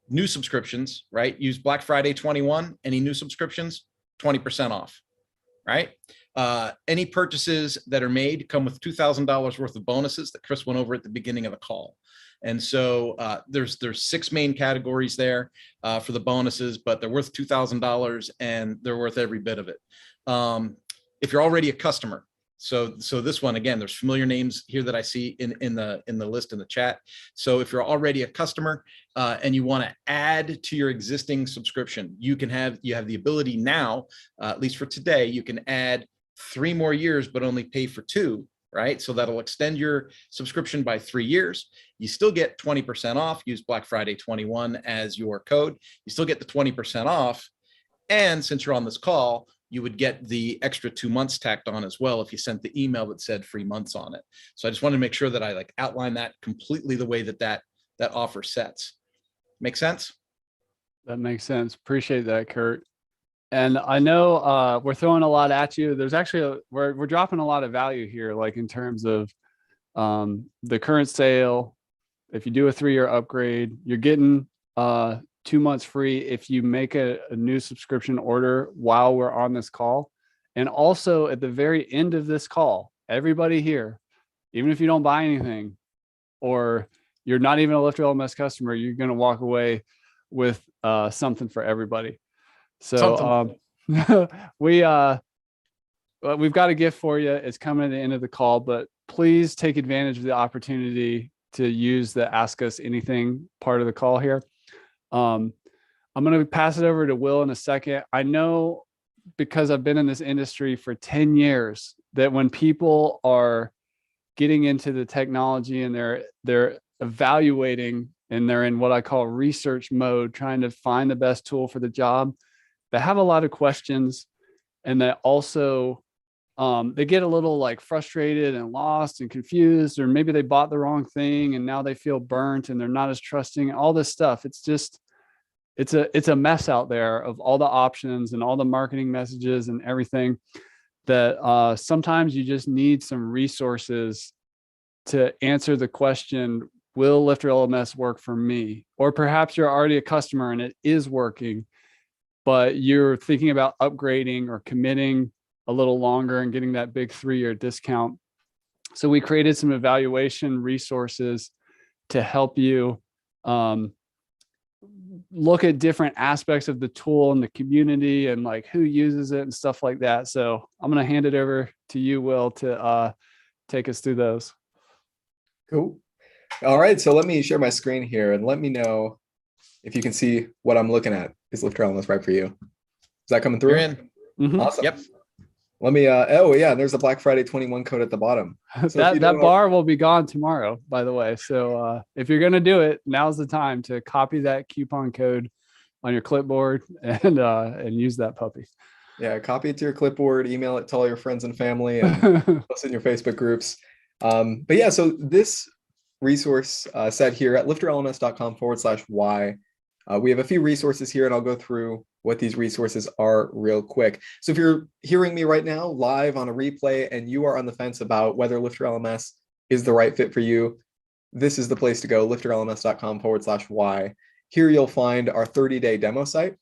new subscriptions, right? Use Black Friday 21, any new subscriptions, 20% off, right? Any purchases that are made come with $2,000 worth of bonuses that Chris went over at the beginning of the call. And so there's 6 main categories there for the bonuses, but they're worth $2,000 and they're worth every bit of it. If you're already a customer, so this one, again, there's familiar names here that I see in the list in the chat. So if you're already a customer and you want to add to your existing subscription, you have the ability now, at least for today, you can add 3 more years, but only pay for 2, right? So that'll extend your subscription by 3 years. You still get 20% off. Use Black Friday 21 as your code. You still get the 20% off. And since you're on this call, you would get the extra 2 months tacked on as well if you sent the email that said free months on it. So I just wanted to make sure that I outline that completely the way that offer sets. Make sense? That makes sense. Appreciate that, Kurt. And I know we're throwing a lot at you. There's actually we're dropping a lot of value here, like in terms of the current sale. If you do a 3-year upgrade, you're getting 2 months free if you make a new subscription order while we're on this call. And also at the very end of this call, everybody here, even if you don't buy anything or you're not even a LifterLMS customer, you're going to walk away with something for everybody. So we've got a gift for you. It's coming at the end of the call, but please take advantage of the opportunity to use the Ask Us Anything part of the call here. I'm going to pass it over to Will in a second. I know, because I've been in this industry for 10 years, that when people are getting into the technology and they're evaluating and they're in what I call research mode, trying to find the best tool for the job, they have a lot of questions, and they also they get a little frustrated and lost and confused, or maybe they bought the wrong thing and now they feel burnt and they're not as trusting. All this stuff. It's just it's a mess out there of all the options and all the marketing messages and everything, that sometimes you just need some resources to answer the question, will LifterLMS work for me? Or perhaps you're already a customer and it is working, but you're thinking about upgrading or committing a little longer and getting that big 3-year discount. So we created some evaluation resources to help you look at different aspects of the tool and the community and who uses it and stuff like that. So I'm going to hand it over to you, Will, to take us through those. Cool. All right. So let me share my screen here and let me know if you can see what I'm looking at. Is LifterLMS right for you? Is that coming through? You're in. Mm-hmm. Awesome. Yep. Let me, oh yeah, there's a Black Friday 21 code at the bottom. So that bar will be gone tomorrow, by the way. So if you're going to do it, now's the time to copy that coupon code on your clipboard and use that puppy. Yeah, copy it to your clipboard, email it to all your friends and family, and post it in your Facebook groups. But yeah, so this resource set here at lifterlms.com/y. We have a few resources here, and I'll go through what these resources are real quick. So if you're hearing me right now live on a replay and you are on the fence about whether LifterLMS is the right fit for you, this is the place to go, lifterlms.com/y. Here you'll find our 30-day demo site,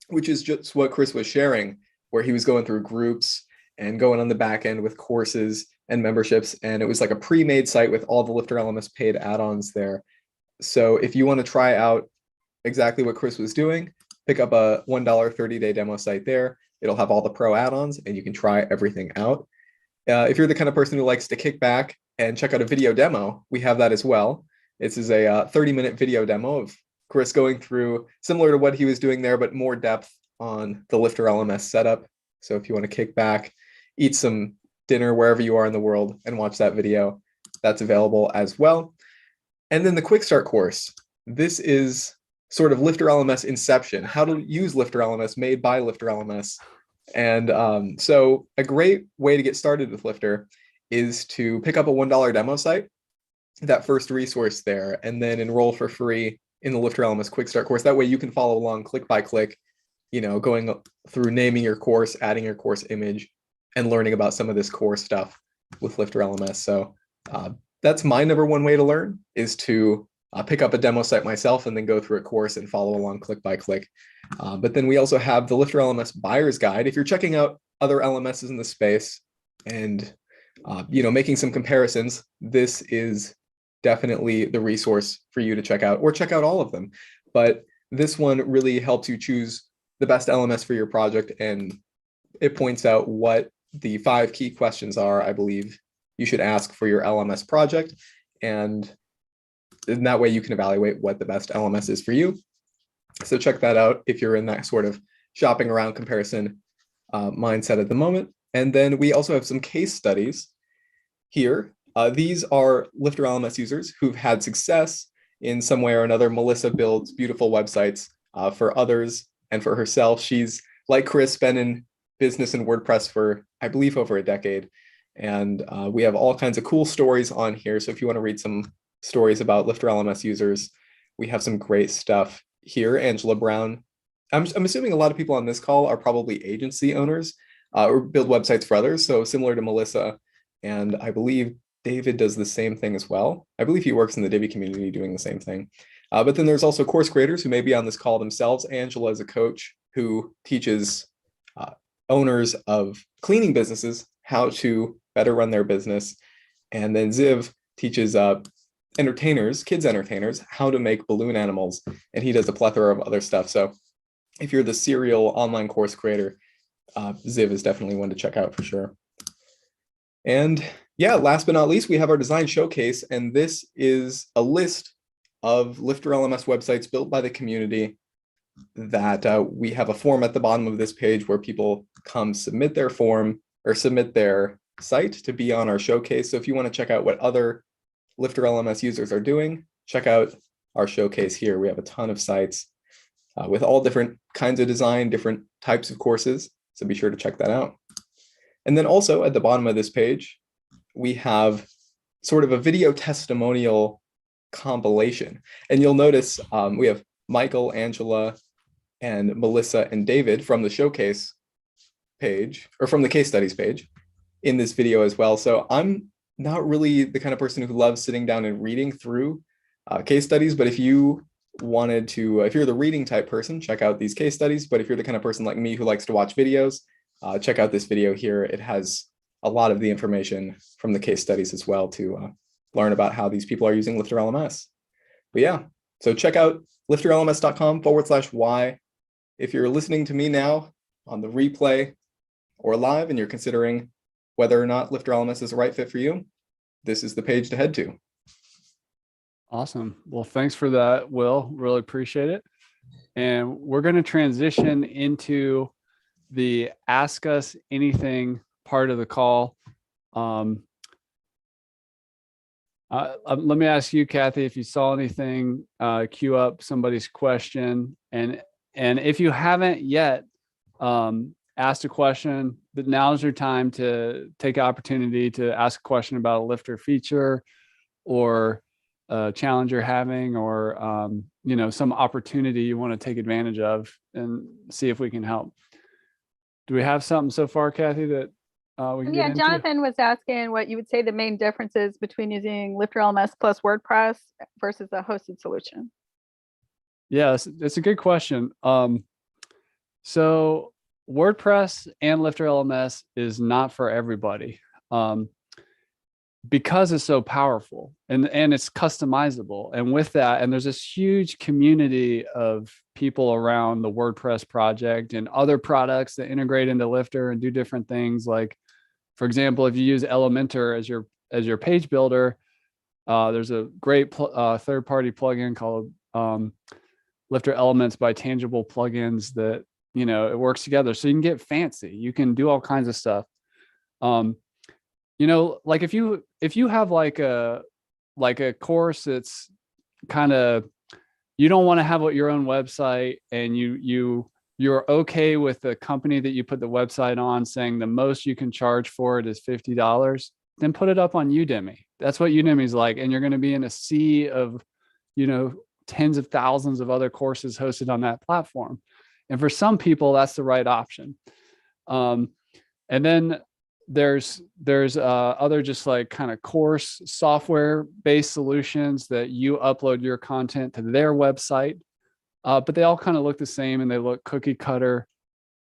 which is just what Chris was sharing, where he was going through groups and going on the back end with courses and memberships. And it was like a pre-made site with all the LifterLMS paid add-ons there. So if you want to try out exactly what Chris was doing, pick up a $1 30-day demo site there. It'll have all the pro add-ons and you can try everything out. If you're the kind of person who likes to kick back and check out a video demo, we have that as well. This is a 30-minute video demo of Chris going through similar to what he was doing there, but more depth on the LifterLMS setup. So if you want to kick back, eat some dinner wherever you are in the world and watch that video, that's available as well. And then the Quick Start course. This is sort of LifterLMS inception, how to use LifterLMS, made by LifterLMS. And so a great way to get started with Lifter is to pick up a $1 demo site, that first resource there, and then enroll for free in the LifterLMS Quick Start course. That way you can follow along click by click, going through naming your course, adding your course image, and learning about some of this core stuff with LifterLMS. So that's my number one way to learn, is to pick up a demo site myself and then go through a course and follow along click by click. But then we also have the LifterLMS Buyer's Guide. If you're checking out other LMSs in the space and making some comparisons, this is definitely the resource for you to check out, or check out all of them. But this one really helps you choose the best LMS for your project, and it points out what the 5 key questions are, I believe, you should ask for your LMS project. And in that way you can evaluate what the best LMS is for you. So check that out if you're in that sort of shopping around comparison mindset at the moment. And then we also have some case studies here. These are LifterLMS users who've had success in some way or another. Melissa builds beautiful websites for others and for herself. She's, like Chris, been in business and WordPress for, I believe, over a decade. And we have all kinds of cool stories on here. So if you want to read some stories about LifterLMS users, we have some great stuff here. Angela Brown. I'm assuming a lot of people on this call are probably agency owners or build websites for others. So similar to Melissa, and I believe David does the same thing as well. I believe he works in the Divi community doing the same thing. But then there's also course creators who may be on this call themselves. Angela is a coach who teaches owners of cleaning businesses how to better run their business. And then Ziv teaches kids entertainers, how to make balloon animals. And he does a plethora of other stuff. So if you're the serial online course creator, Ziv is definitely one to check out for sure. And yeah, last but not least, we have our design showcase. And this is a list of LifterLMS websites built by the community that we have a form at the bottom of this page where people come submit their form or submit their site to be on our showcase. So if you want to check out what other LifterLMS users are doing, check out our showcase here. We have a ton of sites with all different kinds of design, different types of courses. So be sure to check that out. And then also at the bottom of this page, we have sort of a video testimonial compilation. And you'll notice we have Michael, Angela, and Melissa and David from the showcase page, or from the case studies page in this video as well. So I'm not really the kind of person who loves sitting down and reading through case studies, but if you wanted to, if you're the reading type person, check out these case studies. But if you're the kind of person like me who likes to watch videos, check out this video here. It has a lot of the information from the case studies as well to learn about how these people are using LifterLMS. But yeah, so check out lifterlms.com/why. If you're listening to me now on the replay or live and you're considering whether or not LifterLMS is the right fit for you, this is the page to head to. Awesome. Well, thanks for that, Will. Really appreciate it. And we're going to transition into the Ask Us Anything part of the call. Let me ask you, Kathy, if you saw anything, queue up somebody's question. And if you haven't yet asked a question, but now's your time to take an opportunity to ask a question about a Lifter feature or a challenge you're having, or some opportunity you want to take advantage of, and see if we can help. Do we have something so far, Kathy, that we can get into? Jonathan was asking what you would say the main differences between using LifterLMS plus WordPress versus a hosted solution. Yeah, it's a good question. So WordPress and LifterLMS is not for everybody. because it's so powerful and it's customizable. And with that, and there's this huge community of people around the WordPress project and other products that integrate into Lifter and do different things. Like, for example, if you use Elementor as your page builder, there's a great third-party plugin called LifterLMS by Tangible Plugins that, you know, it works together. So you can get fancy. You can do all kinds of stuff. You know, like if you have like a course that's kind of, you don't want to have your own website, and you're okay with the company that you put the website on saying the most you can charge for it is $50, then put it up on Udemy. That's what Udemy's like. And you're going to be in a sea of, you know, tens of thousands of other courses hosted on that platform. And for some people, that's the right option. And then there's other just like kind of course software based solutions that you upload your content to their website, but they all kind of look the same and they look cookie cutter,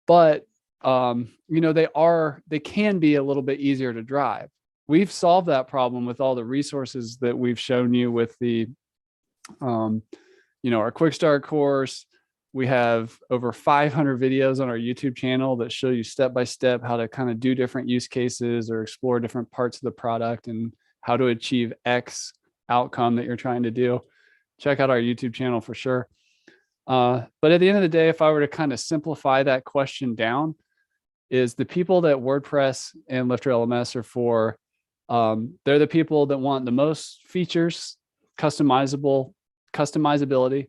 but you know, they can be a little bit easier to drive. We've solved that problem with all the resources that we've shown you with the you know, our quick start course. We have over 500 videos on our YouTube channel that show you step by step how to kind of do different use cases or explore different parts of the product and how to achieve X outcome that you're trying to do. Check out our YouTube channel for sure. But at the end of the day, if I were to kind of simplify that question down, is the people that WordPress and LifterLMS are for, they're the people that want the most features, customizability.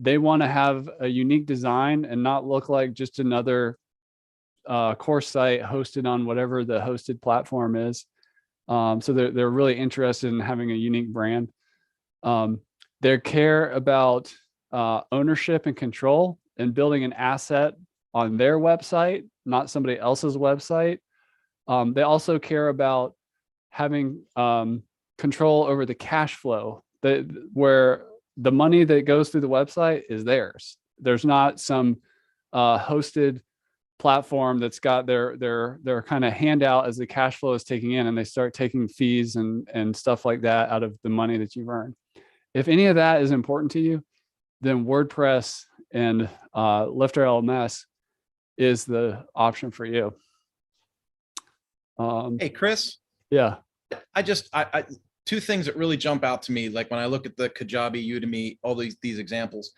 They want to have a unique design and not look like just another course site hosted on whatever the hosted platform is. So they're really interested in having a unique brand. They care about ownership and control and building an asset on their website, not somebody else's website. They also care about having control over the cash flow, where the money that goes through the website is theirs. There's not some hosted platform that's got their kind of handout as the cash flow is taking in, and they start taking fees and stuff like that out of the money that you've earned. If any of that is important to you, then WordPress and LifterLMS is the option for you. Hey, Chris. Yeah. I two things that really jump out to me, like when I look at the Kajabi, Udemy, all these examples,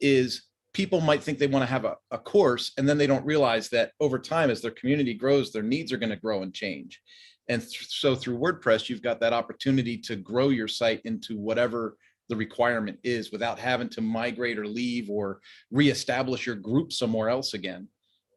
is people might think they want to have a course, and then they don't realize that over time, as their community grows, their needs are going to grow and change. And so through WordPress, you've got that opportunity to grow your site into whatever the requirement is without having to migrate or leave or reestablish your group somewhere else again.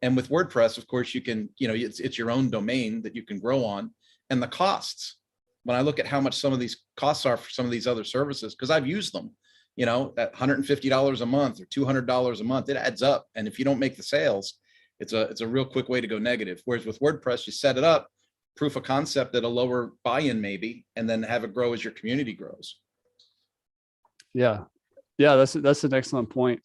And with WordPress, of course, you can, you know, it's your own domain that you can grow on. And the costs, when I look at how much some of these costs are for some of these other services, because I've used them, you know, at $150 a month or $200 a month, it adds up. And if you don't make the sales, it's a real quick way to go negative. Whereas with WordPress, you set it up, proof of concept at a lower buy-in maybe, and then have it grow as your community grows. Yeah. Yeah, that's an excellent point.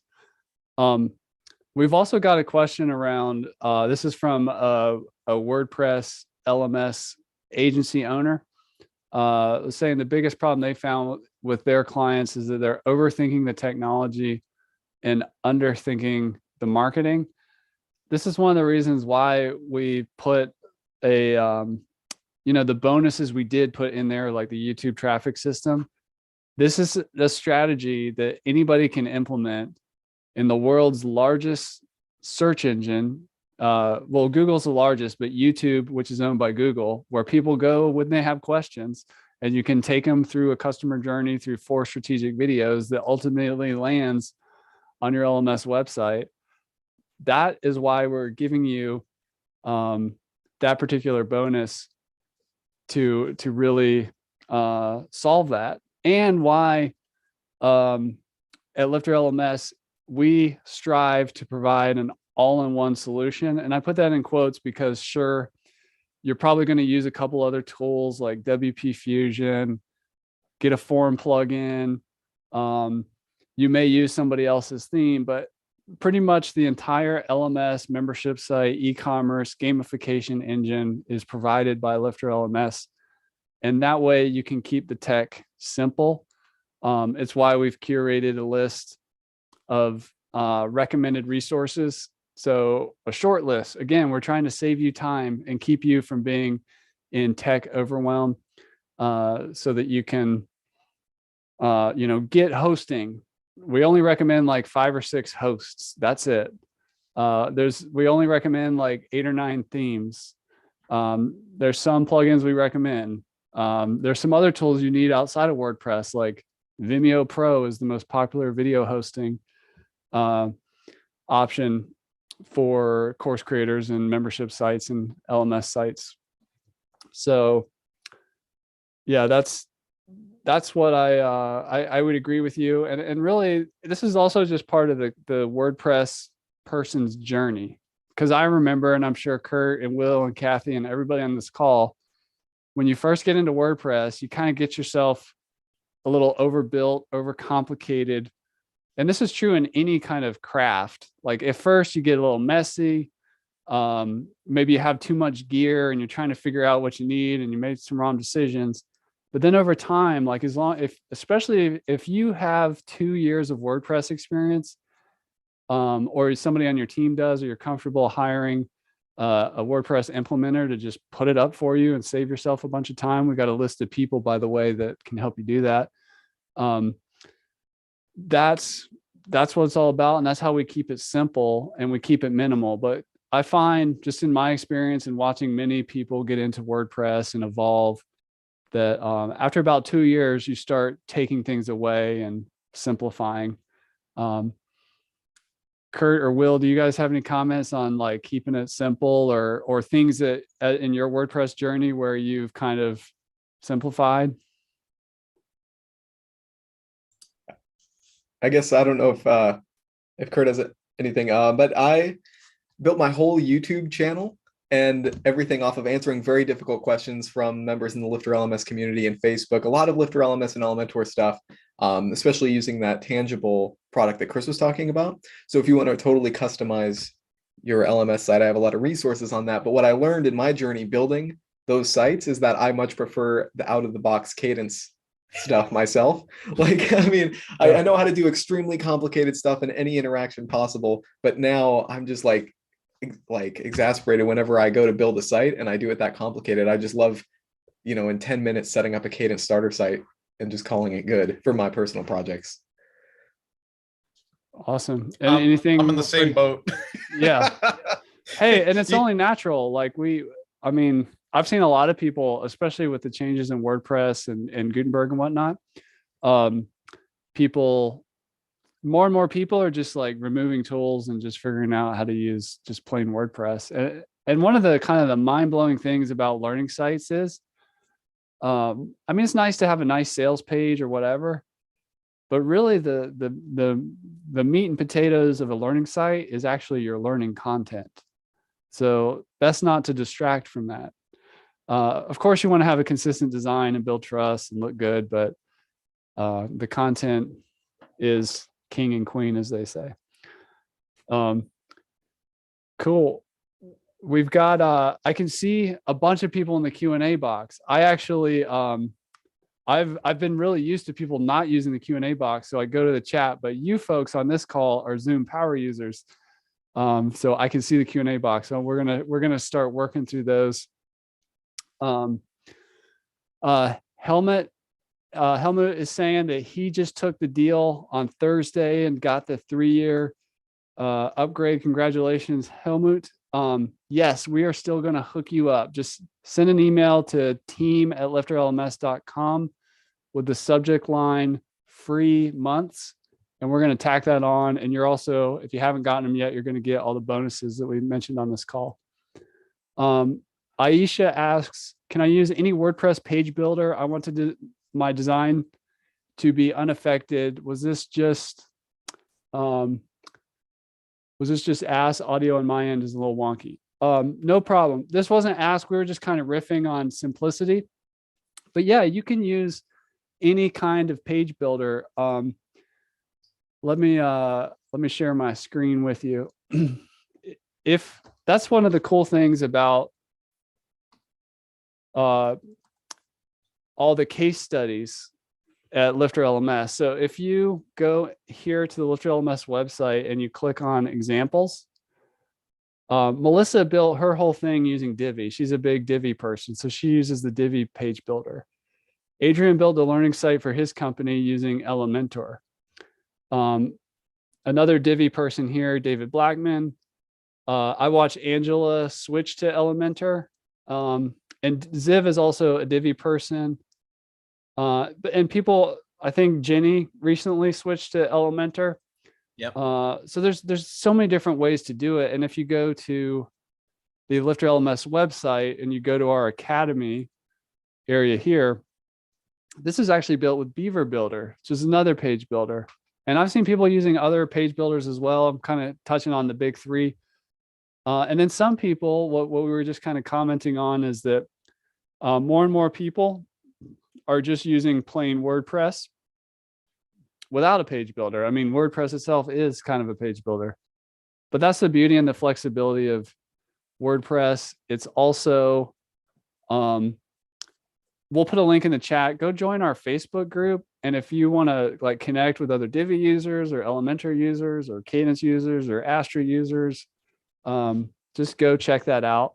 We've also got a question around, this is from a WordPress LMS agency owner, saying the biggest problem they found with their clients is that they're overthinking the technology and underthinking the marketing. This is one of the reasons why we put a, you know, the bonuses we did put in there, like the YouTube traffic system. This is the strategy that anybody can implement in the world's largest search engine. Well, Google's the largest, but YouTube, which is owned by Google, where people go when they have questions, and you can take them through a customer journey through 4 strategic videos that ultimately lands on your LMS website. That is why we're giving you that particular bonus to really solve that, and why at LifterLMS we strive to provide an all-in-one solution. And I put that in quotes because sure, you're probably going to use a couple other tools like WP Fusion, get a form plugin. You may use somebody else's theme, but pretty much the entire LMS membership site, e-commerce, gamification engine is provided by LifterLMS. And that way you can keep the tech simple. It's why we've curated a list of recommended resources. So a short list, again, we're trying to save you time and keep you from being in tech overwhelm, so that you can, get hosting. We only recommend like 5 or 6 hosts. That's it. We only recommend like 8 or 9 themes. There's some plugins we recommend. There's some other tools you need outside of WordPress, like Vimeo Pro is the most popular video hosting option for course creators and membership sites and LMS sites. So yeah, that's what I would agree with you. And really, this is also just part of the WordPress person's journey. Because I remember, and I'm sure Kurt and Will and Kathy and everybody on this call, when you first get into WordPress, you kind of get yourself a little overbuilt, overcomplicated. And this is true in any kind of craft. Like at first you get a little messy. Maybe you have too much gear and you're trying to figure out what you need and you made some wrong decisions. But then over time, like especially if you have 2 years of WordPress experience, or somebody on your team does, or you're comfortable hiring a WordPress implementer to just put it up for you and save yourself a bunch of time. We've got a list of people, by the way, that can help you do that. That's what it's all about. And that's how we keep it simple and we keep it minimal. But I find, just in my experience and watching many people get into WordPress and evolve, that after about 2 years, you start taking things away and simplifying. Kurt or Will, do you guys have any comments on like keeping it simple, or things that in your WordPress journey where you've kind of simplified? I guess I don't know if Kurt has anything, but I built my whole YouTube channel and everything off of answering very difficult questions from members in the LifterLMS community and Facebook. A lot of LifterLMS and Elementor stuff, especially using that tangible product that Chris was talking about. So if you want to totally customize your LMS site, I have a lot of resources on that. But what I learned in my journey building those sites is that I much prefer the out-of-the-box cadence stuff myself. Like, I mean, I know how to do extremely complicated stuff in any interaction possible, but now I'm just like exasperated whenever I go to build a site and I do it that complicated. I just love, in 10 minutes setting up a cadence starter site and just calling it good for my personal projects. Awesome. And anything? I'm in the same boat. Yeah. Hey, and it's only natural. Like I've seen a lot of people, especially with the changes in WordPress and Gutenberg and whatnot. More and more people are just like removing tools and just figuring out how to use just plain WordPress. And one of the kind of the mind-blowing things about learning sites is, it's nice to have a nice sales page or whatever, but really the meat and potatoes of a learning site is actually your learning content. So best not to distract from that. Of course, you want to have a consistent design and build trust and look good, but the content is king and queen, as they say. Cool. We've got I can see a bunch of people in the Q&A box. I actually I've been really used to people not using the Q&A box, so I go to the chat, but you folks on this call are Zoom power users, so I can see the Q&A box. So we're gonna start working through those. Helmut is saying that he just took the deal on Thursday and got the 3-year upgrade. Congratulations, Helmut. Yes, we are still going to hook you up. Just send an email to team@lifterlms.com with the subject line free months, and we're going to tack that on. And you're also, if you haven't gotten them yet, you're going to get all the bonuses that we mentioned on this call. Aisha asks, can I use any WordPress page builder? I want to do my design to be unaffected. Was this just asked? Audio on my end is a little wonky. No problem. This wasn't asked. We were just kind of riffing on simplicity. But yeah, you can use any kind of page builder. Let me let me share my screen with you. If that's one of the cool things about all the case studies at LifterLMS. So if you go here to the LifterLMS website and you click on examples, Melissa built her whole thing using Divi. She's a big Divi person, so she uses the Divi page builder. Adrian built a learning site for his company using Elementor. Another Divi person here, David Blackman. I watched Angela switch to Elementor. And Ziv is also a Divi person. And people, I think Jenny recently switched to Elementor. Yep. So there's so many different ways to do it. And if you go to the LifterLMS website and you go to our Academy area here, this is actually built with Beaver Builder, which is another page builder. And I've seen people using other page builders as well. I'm kind of touching on the big three. And then some people, what we were just kind of commenting on is that more and more people are just using plain WordPress without a page builder. I mean, WordPress itself is kind of a page builder, but that's the beauty and the flexibility of WordPress. It's also, we'll put a link in the chat. Go join our Facebook group. And if you want to like connect with other Divi users or Elementor users or Cadence users or Astra users, just go check that out.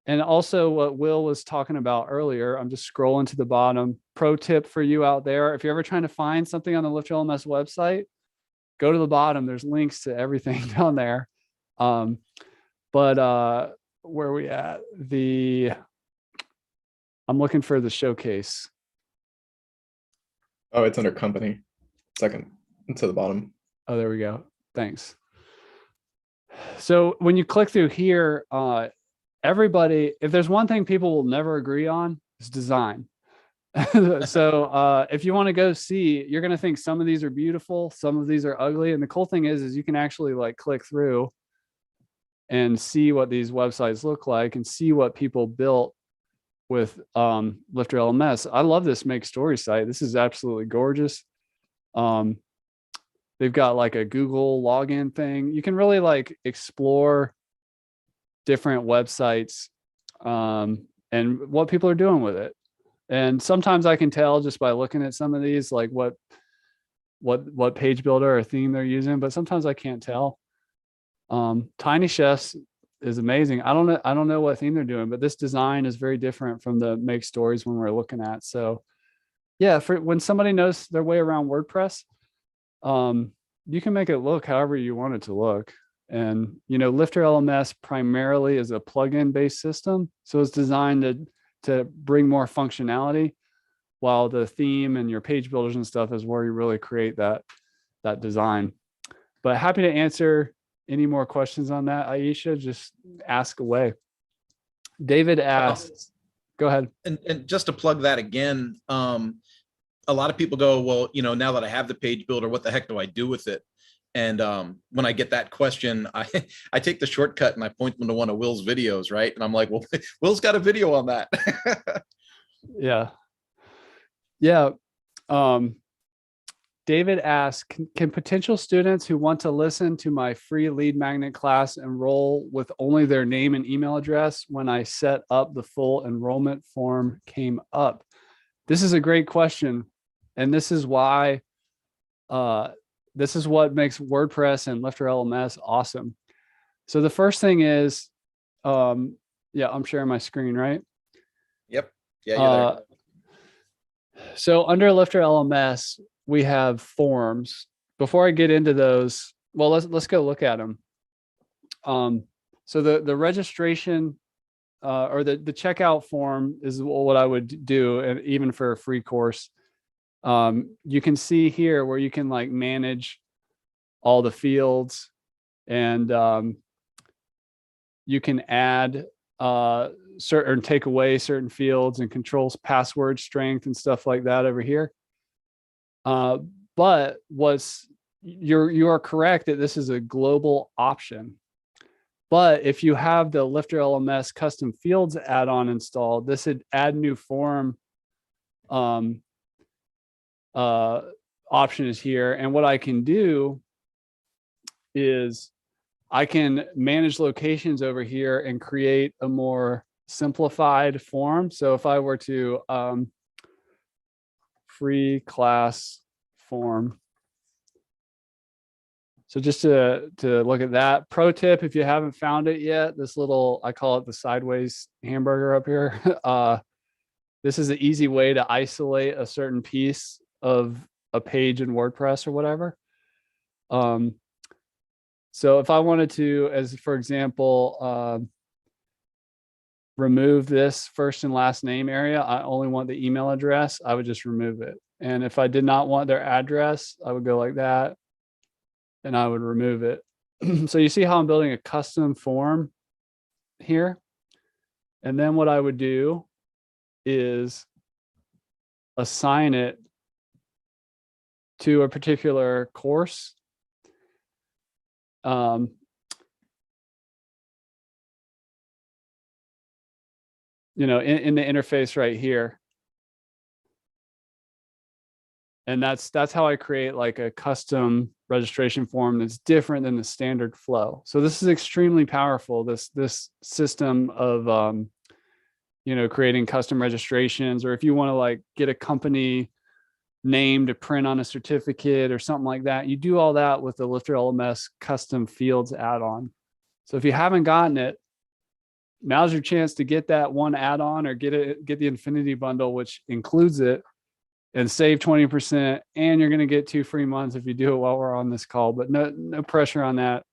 And also what Will was talking about earlier, I'm just scrolling to the bottom. Pro tip for you out there. If you're ever trying to find something on the LifterLMS website, go to the bottom. There's links to everything down there. But where are we at? I'm looking for the showcase. Oh, it's under company. Second to the bottom. Oh, there we go. Thanks. So when you click through here, everybody, if there's one thing people will never agree on, it's design. So if you want to go see, you're going to think some of these are beautiful, some of these are ugly. And the cool thing is you can actually like click through and see what these websites look like and see what people built with LifterLMS. I love this Make Story site. This is absolutely gorgeous. They've got like a Google login thing. You can really like explore different websites and what people are doing with it. And sometimes I can tell just by looking at some of these, like what page builder or theme they're using, but sometimes I can't tell. Tiny Chefs is amazing. I don't know what theme they're doing, but this design is very different from the Make Stories when we're looking at. So yeah, for when somebody knows their way around WordPress, you can make it look however you want it to look. And, you know, LifterLMS primarily is a plugin based system. So it's designed to bring more functionality, while the theme and your page builders and stuff is where you really create that design. But happy to answer any more questions on that, Aisha, just ask away. David asks, go ahead. And just to plug that again, a lot of people go, well, you know, now that I have the page builder, what the heck do I do with it? And when I get that question, I take the shortcut and I point them to one of Will's videos, right? And I'm like, well, Will's got a video on that. Yeah. Yeah. David asks, can potential students who want to listen to my free lead magnet class enroll with only their name and email address when I set up the full enrollment form came up? This is a great question. And this is why, this is what makes WordPress and LifterLMS awesome. So the first thing is, yeah, I'm sharing my screen, right? Yep. Yeah, you're there. So under LifterLMS, we have forms. Before I get into those, well, let's go look at them. So the registration or the checkout form is what I would do, and even for a free course. You can see here where you can like manage all the fields, and you can add certain, take away certain fields and controls password strength and stuff like that over here. But you are correct that this is a global option. But if you have the LifterLMS custom fields add-on installed, this would add new form option is here. And what I can do is I can manage locations over here and create a more simplified form. So if I were to free class form. So just to look at that pro tip, if you haven't found it yet, this little, I call it the sideways hamburger up here. This is an easy way to isolate a certain piece of a page in WordPress or whatever. So if I wanted to, as for example, remove this first and last name area, I only want the email address, I would just remove it. And if I did not want their address, I would go like that and I would remove it. So you see how I'm building a custom form here. And then what I would do is assign it to a particular course. You know, in the interface right here. And that's how I create like a custom registration form that's different than the standard flow. So this is extremely powerful, this system of you know, creating custom registrations, or if you want to like get a company name to print on a certificate or something like that, you do all that with the LifterLMS custom fields add-on. So if you haven't gotten it, now's your chance to get that one add-on or get the Infinity bundle, which includes it, and save 20%. And you're going to get 2 free months if you do it while we're on this call, but no pressure on that.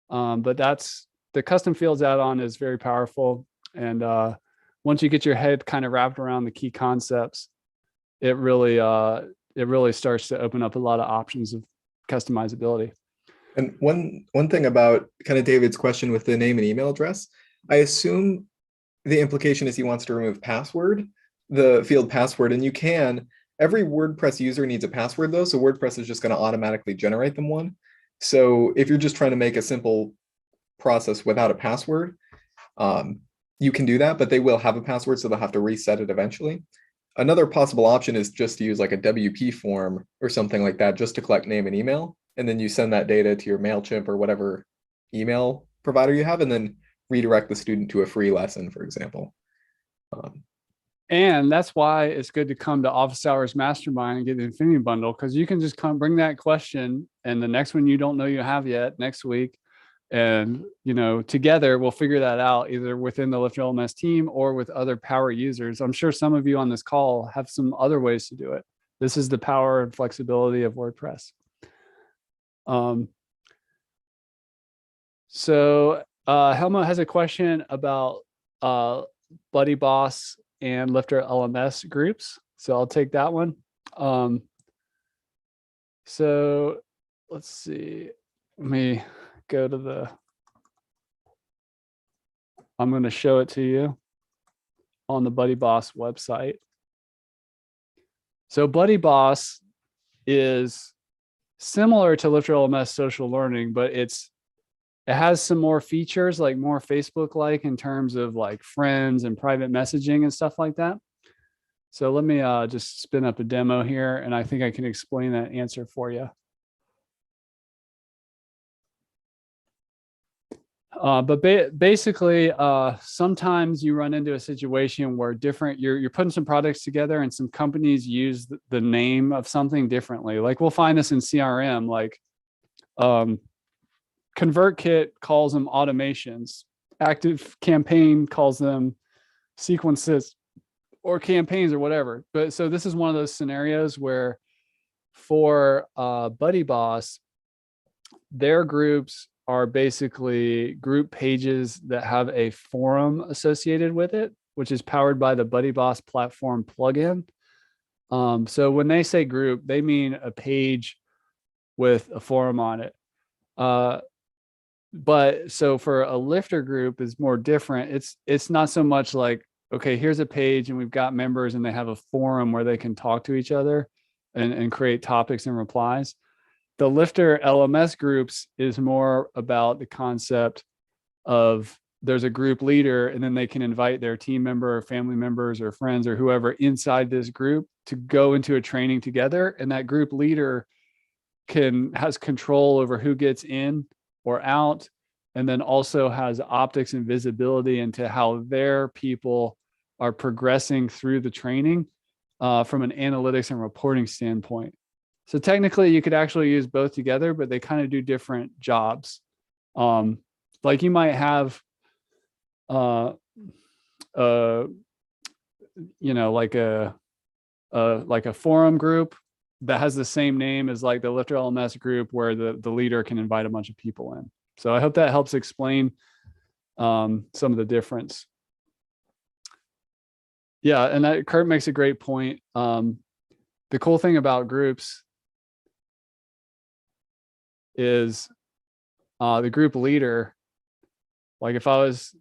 But that's the custom fields add-on is very powerful. And once you get your head kind of wrapped around the key concepts, it really starts to open up a lot of options of customizability. And one thing about kind of David's question with the name and email address, I assume the implication is he wants to remove password, the field password, and you can. Every WordPress user needs a password though, so WordPress is just going to automatically generate them one. So if you're just trying to make a simple process without a password, you can do that, but they will have a password, so they'll have to reset it eventually. Another possible option is just to use like a WP form or something like that, just to collect name and email, and then you send that data to your MailChimp or whatever email provider you have, and then redirect the student to a free lesson, for example. And that's why it's good to come to Office Hours Mastermind and get the Infinity Bundle, because you can just come bring that question, and the next one you don't know you have yet next week, and you know, together we'll figure that out either within the LifterLMS team or with other power users. I'm sure some of you on this call have some other ways to do it. This is the power and flexibility of WordPress. So Helmut has a question about Buddy Boss and LifterLMS groups. So I'll take that one. So let's see, let me go to I'm going to show it to you on the Buddy Boss website. So Buddy Boss is similar to LifterLMS social learning, but it has some more features, like more Facebook-like in terms of like friends and private messaging and stuff like that. So let me just spin up a demo here, and I think I can explain that answer for you. But basically, sometimes you run into a situation where you're putting some products together and some companies use the name of something differently. Like we'll find this in CRM, like ConvertKit calls them automations. Active Campaign calls them sequences or campaigns or whatever. But so this is one of those scenarios where for Buddy Boss, their groups are basically group pages that have a forum associated with it, which is powered by the Buddy Boss platform plugin. So when they say group, they mean a page with a forum on it. But so for a Lifter group is more different. It's not so much like, okay, here's a page and we've got members and they have a forum where they can talk to each other and create topics and replies. The LifterLMS groups is more about the concept of there's a group leader and then they can invite their team member or family members or friends or whoever inside this group to go into a training together. And that group leader has control over who gets in or out, and then also has optics and visibility into how their people are progressing through the training from an analytics and reporting standpoint. So technically you could actually use both together, but they kind of do different jobs. Like you might have, like a forum group that has the same name as like the LifterLMS group where the leader can invite a bunch of people in. So I hope that helps explain some of the difference. Yeah, and that Kurt makes a great point. The cool thing about groups is the group leader, like if I was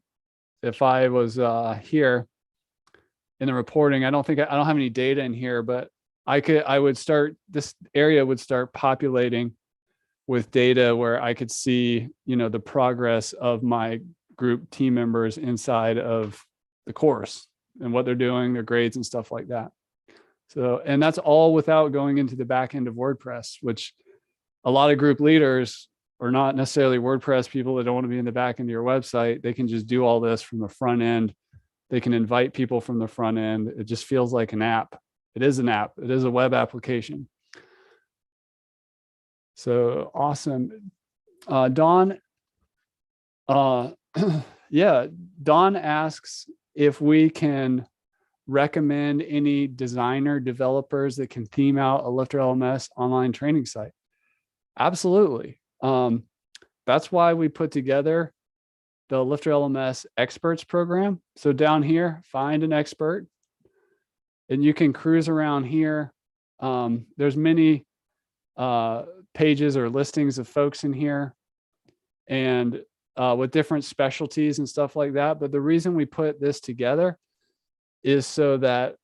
here in the reporting, I don't have any data in here, but this area would start populating with data where I could see, the progress of my group team members inside of the course and what they're doing, their grades and stuff like that. So, and that's all without going into the back end of WordPress, which a lot of group leaders are not necessarily WordPress people that don't want to be in the back end of your website. They can just do all this from the front end. They can invite people from the front end. It just feels like an app. It is an app. It is a web application. So awesome. Dawn, yeah, Dawn asks if we can recommend any designer developers that can theme out a LifterLMS online training site. Absolutely. That's why we put together the LifterLMS experts program. So down here, find an expert and you can cruise around here. There's many pages or listings of folks in here and with different specialties and stuff like that. But the reason we put this together is so that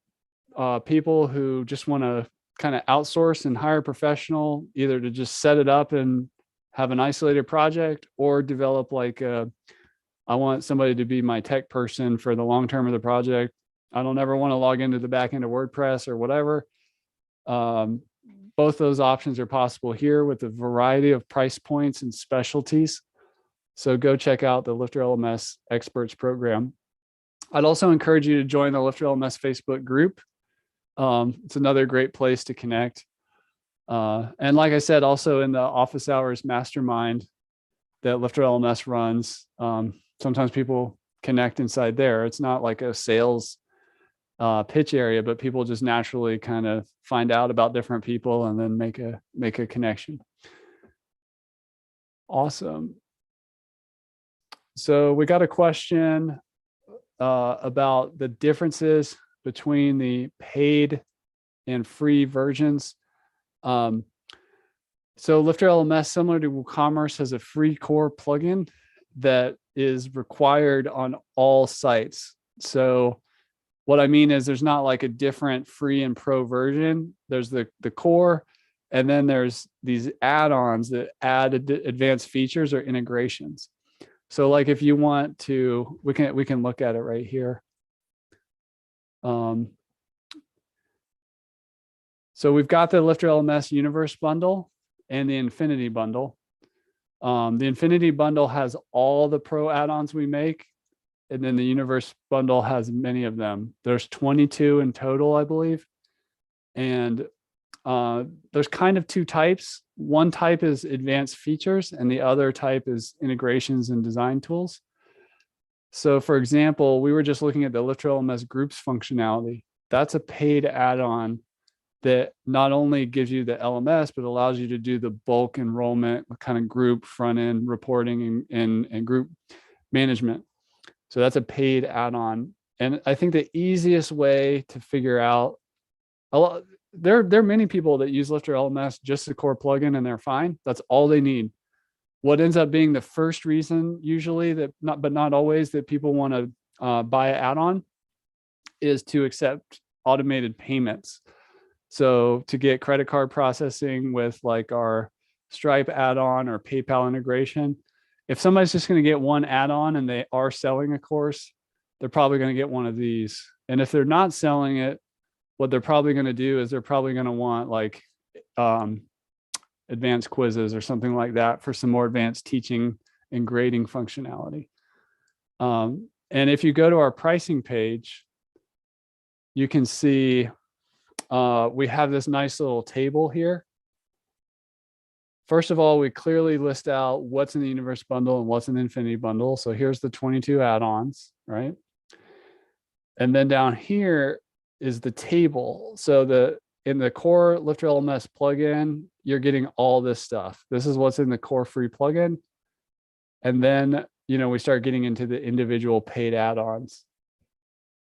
people who just want to kind of outsource and hire a professional, either to just set it up and have an isolated project or develop like I want somebody to be my tech person for the long term of the project. I don't ever want to log into the back end of WordPress or whatever. Both those options are possible here with a variety of price points and specialties. So go check out the LifterLMS Experts program. I'd also encourage you to join the LifterLMS Facebook group. It's another great place to connect. And like I said, also in the office hours mastermind that LifterLMS runs, sometimes people connect inside there. It's not like a sales pitch area, but people just naturally kind of find out about different people and then make a connection. Awesome. So we got a question about the differences between the paid and free versions. So LifterLMS, similar to WooCommerce, has a free core plugin that is required on all sites. So what I mean is there's not like a different free and pro version. There's the core, and then there's these add-ons that add advanced features or integrations. So like if you want to, we can look at it right here. So we've got the LifterLMS Universe bundle and the Infinity bundle. The Infinity bundle has all the pro add-ons we make, and then the Universe bundle has many of them. There's 22 in total, I believe. And there's kind of two types. One type is advanced features, and the other type is integrations and design tools. So for example, we were just looking at the LifterLMS groups functionality. That's a paid add-on that not only gives you the LMS, but allows you to do the bulk enrollment, kind of group front-end reporting and group management. So that's a paid add-on. And I think the easiest way to figure out, there are many people that use LifterLMS, just the core plugin, and they're fine. That's all they need. What ends up being the first reason usually but not always, that people want to buy an add-on is to accept automated payments. So to get credit card processing with like our Stripe add-on or PayPal integration, if somebody's just going to get one add-on and they are selling a course, they're probably going to get one of these. And if they're not selling it, what they're probably going to do is they're probably going to want like advanced quizzes or something like that for some more advanced teaching and grading functionality. And if you go to our pricing page, you can see we have this nice little table here. First of all, we clearly list out what's in the Universe bundle and what's in the Infinity bundle. So here's the 22 add-ons, right? And then down here is the table. So in the core LifterLMS plugin, you're getting all this stuff. This is what's in the core free plugin. And then, we start getting into the individual paid add-ons.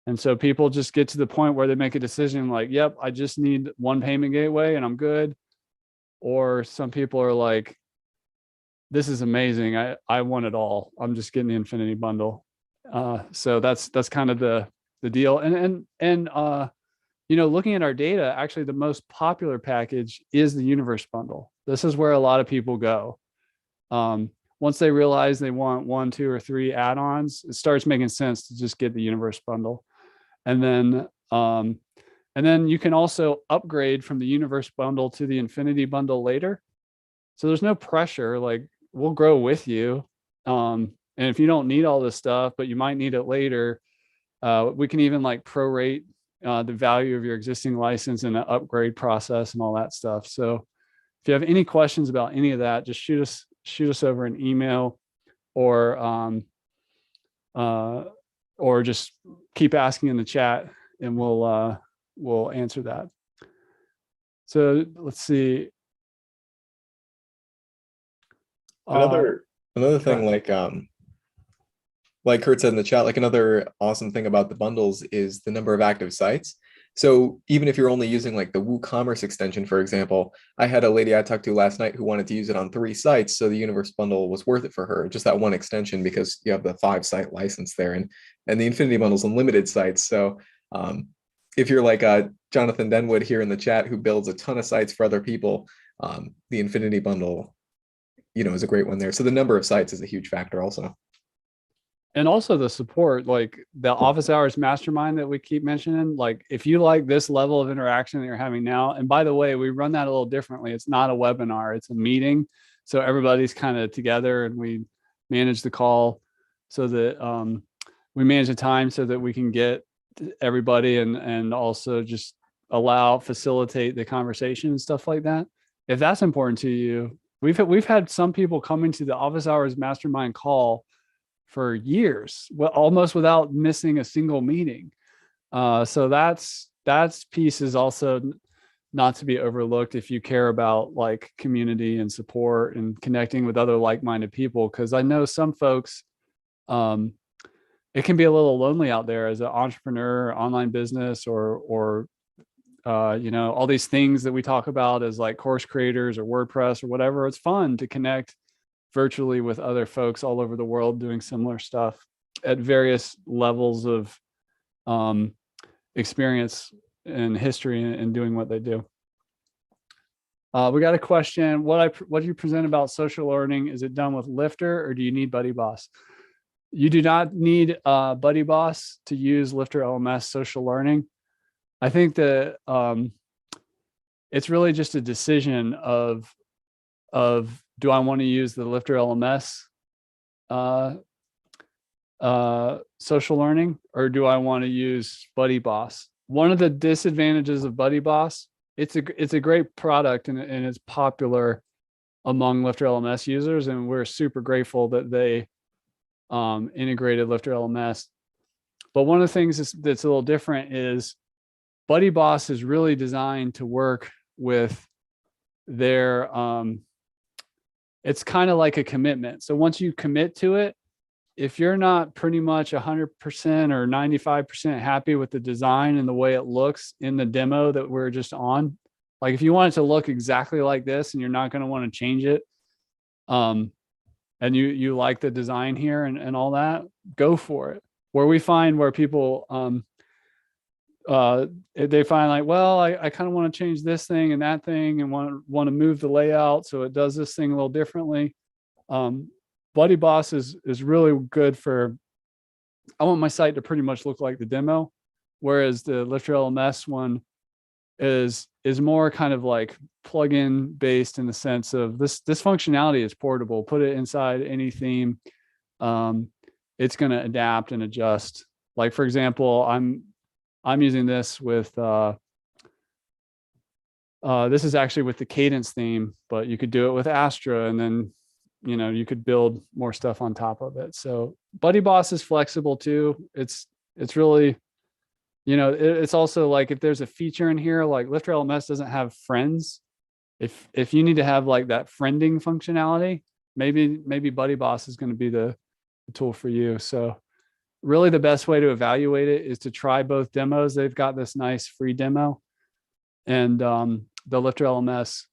And so people just get to the point where they make a decision like, yep, I just need one payment gateway and I'm good. Or some people are like, this is amazing. I want it all. I'm just getting the Infinity bundle. So that's kind of the deal. And looking at our data, actually the most popular package is the Universe bundle. This is where a lot of people go. Once they realize they want 1, 2, or 3 add-ons, it starts making sense to just get the Universe bundle. And then you can also upgrade from the Universe bundle to the Infinity bundle later. So there's no pressure, like we'll grow with you. And if you don't need all this stuff, but you might need it later, we can even like prorate the value of your existing license in the upgrade process and all that stuff. So if you have any questions about any of that, just shoot us over an email or just keep asking in the chat and we'll answer that. So let's see. Another thing, like Kurt said in the chat, like another awesome thing about the bundles is the number of active sites. So even if you're only using like the WooCommerce extension, for example, I had a lady I talked to last night who wanted to use it on 3 sites. So the Universe bundle was worth it for her, just that one extension, because you have the 5-site license there, and the Infinity bundle is unlimited sites. So if you're like Jonathan Denwood here in the chat, who builds a ton of sites for other people, the Infinity bundle, is a great one there. So the number of sites is a huge factor also. And also the support, like the office hours mastermind that we keep mentioning, like if you like this level of interaction that you're having now, and by the way, we run that a little differently. It's not a webinar, it's a meeting. So everybody's kind of together and we manage the call so that we manage the time so that we can get everybody and also just facilitate the conversation and stuff like that. If that's important to you, we've had some people coming to the office hours mastermind call for years, almost without missing a single meeting. So that's piece is also not to be overlooked if you care about like community and support and connecting with other like-minded people. Because I know some folks, it can be a little lonely out there as an entrepreneur, online business, or all these things that we talk about as like course creators or WordPress or whatever. It's fun to connect virtually with other folks all over the world doing similar stuff at various levels of experience and history and doing what they do. We got a question. What do you present about social learning? Is it done with Lifter or do you need BuddyBoss? You do not need BuddyBoss to use LifterLMS social learning. I think that it's really just a decision of do I want to use the LifterLMS social learning, or do I want to use BuddyBoss? One of the disadvantages of BuddyBoss, it's a great product and it's popular among LifterLMS users, and we're super grateful that they integrated LifterLMS. But one of the things that's a little different is BuddyBoss is really designed to work with their it's kind of like a commitment. So once you commit to it, if you're not pretty much 100% or 95% happy with the design and the way it looks in the demo that we're just on, like if you want it to look exactly like this and you're not going to want to change it, and you like the design here and all that, go for it. Where we find where people they find like, well, I kind of want to change this thing and that thing and want to move the layout so it does this thing a little differently. BuddyBoss is really good for, I want my site to pretty much look like the demo, whereas the LifterLMS one is is more kind of like plug-in based in the sense of this functionality is portable. Put it inside any theme. It's going to adapt and adjust. Like, for example, I'm using this with this is actually with the Cadence theme, but you could do it with Astra, and then you could build more stuff on top of it. So BuddyBoss is flexible too. It's really, it's also like if there's a feature in here, like LifterLMS doesn't have friends. If you need to have like that friending functionality, maybe BuddyBoss is going to be the tool for you. So really the best way to evaluate it is to try both demos. They've got this nice free demo, and the LifterLMS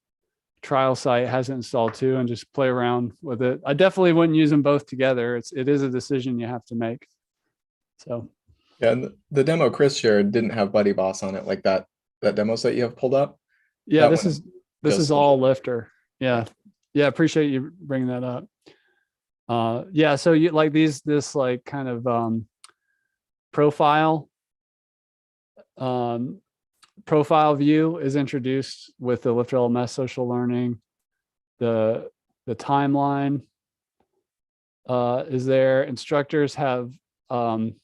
trial site has it installed too, and just play around with it. I definitely wouldn't use them both together. It is a decision you have to make. So yeah, and the demo Chris shared didn't have BuddyBoss on it, like that demo site you have pulled up. Yeah, That this is all Lifter. Yeah. Appreciate you bringing that up. Yeah, so you like this like kind of profile view is introduced with the LifterLMS social learning. The timeline is there. Instructors have kind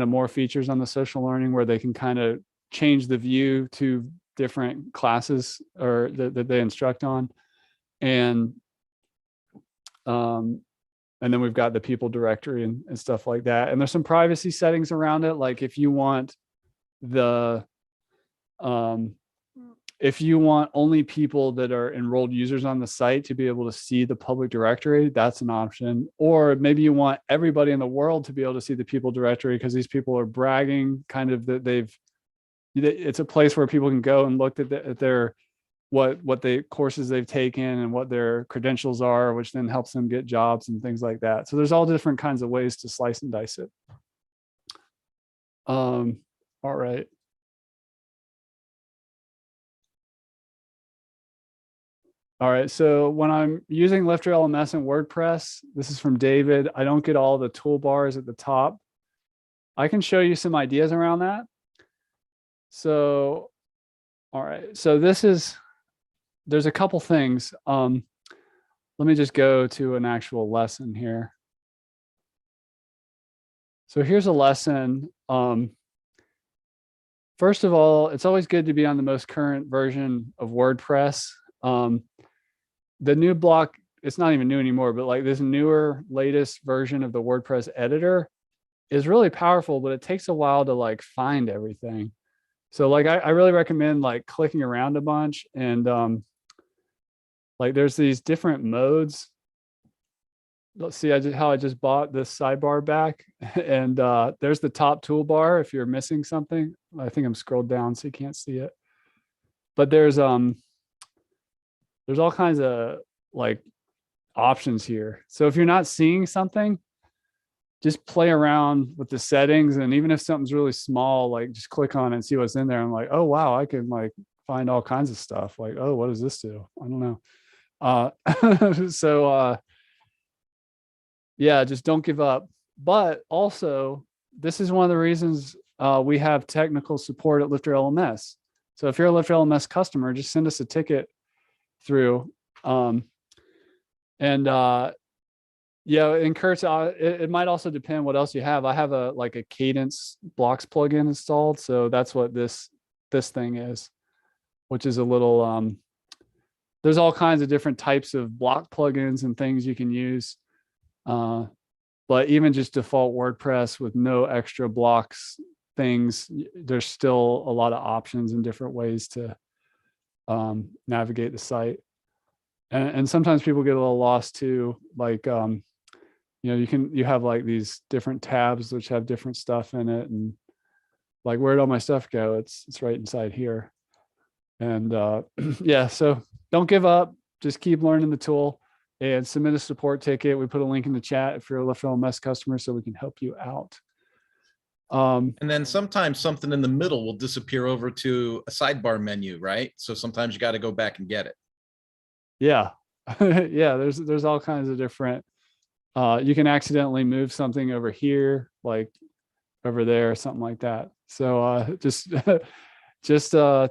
of more features on the social learning where they can kind of change the view to different classes or that they instruct on. And then we've got the people directory and stuff like that. And there's some privacy settings around it. Like if you want only people that are enrolled users on the site to be able to see the public directory, that's an option. Or maybe you want everybody in the world to be able to see the people directory because these people are bragging kind of that it's a place where people can go and look at their what the courses they've taken and what their credentials are, which then helps them get jobs and things like that. So there's all different kinds of ways to slice and dice it. All right. All right, so when I'm using LifterLMS and WordPress, this is from David, I don't get all the toolbars at the top. I can show you some ideas around that. So, all right, so there's a couple things. Let me just go to an actual lesson here. So here's a lesson. First of all, it's always good to be on the most current version of WordPress. The new block, it's not even new anymore, but like this newer, latest version of the WordPress editor is really powerful, but it takes a while to like find everything. So like, I really recommend like clicking around a bunch and like there's these different modes. Let's see, how I just bought this sidebar back and there's the top toolbar if you're missing something. I think I'm scrolled down so you can't see it. But there's all kinds of like options here. So if you're not seeing something, just play around with the settings. And even if something's really small, like just click on it and see what's in there. I'm like, oh, wow, I can like find all kinds of stuff. Like, oh, what does this do? I don't know. Yeah, just don't give up. But also, this is one of the reasons we have technical support at LifterLMS. So if you're a LifterLMS customer, just send us a ticket through. Yeah, encourage. It might also depend what else you have. I have a Cadence blocks plugin installed, so that's what this thing is, which is a little. There's all kinds of different types of block plugins and things you can use, but even just default WordPress with no extra blocks things, there's still a lot of options and different ways to navigate the site. And sometimes people get a little lost too. Like, you have like these different tabs which have different stuff in it, and like, where'd all my stuff go? It's right inside here. And yeah, so don't give up. Just keep learning the tool and submit a support ticket. We put a link in the chat if you're a LifterLMS customer, so we can help you out. And then sometimes something in the middle will disappear over to a sidebar menu, right? So sometimes you got to go back and get it. Yeah. Yeah, there's all kinds of different, you can accidentally move something over here, like over there, something like that. So just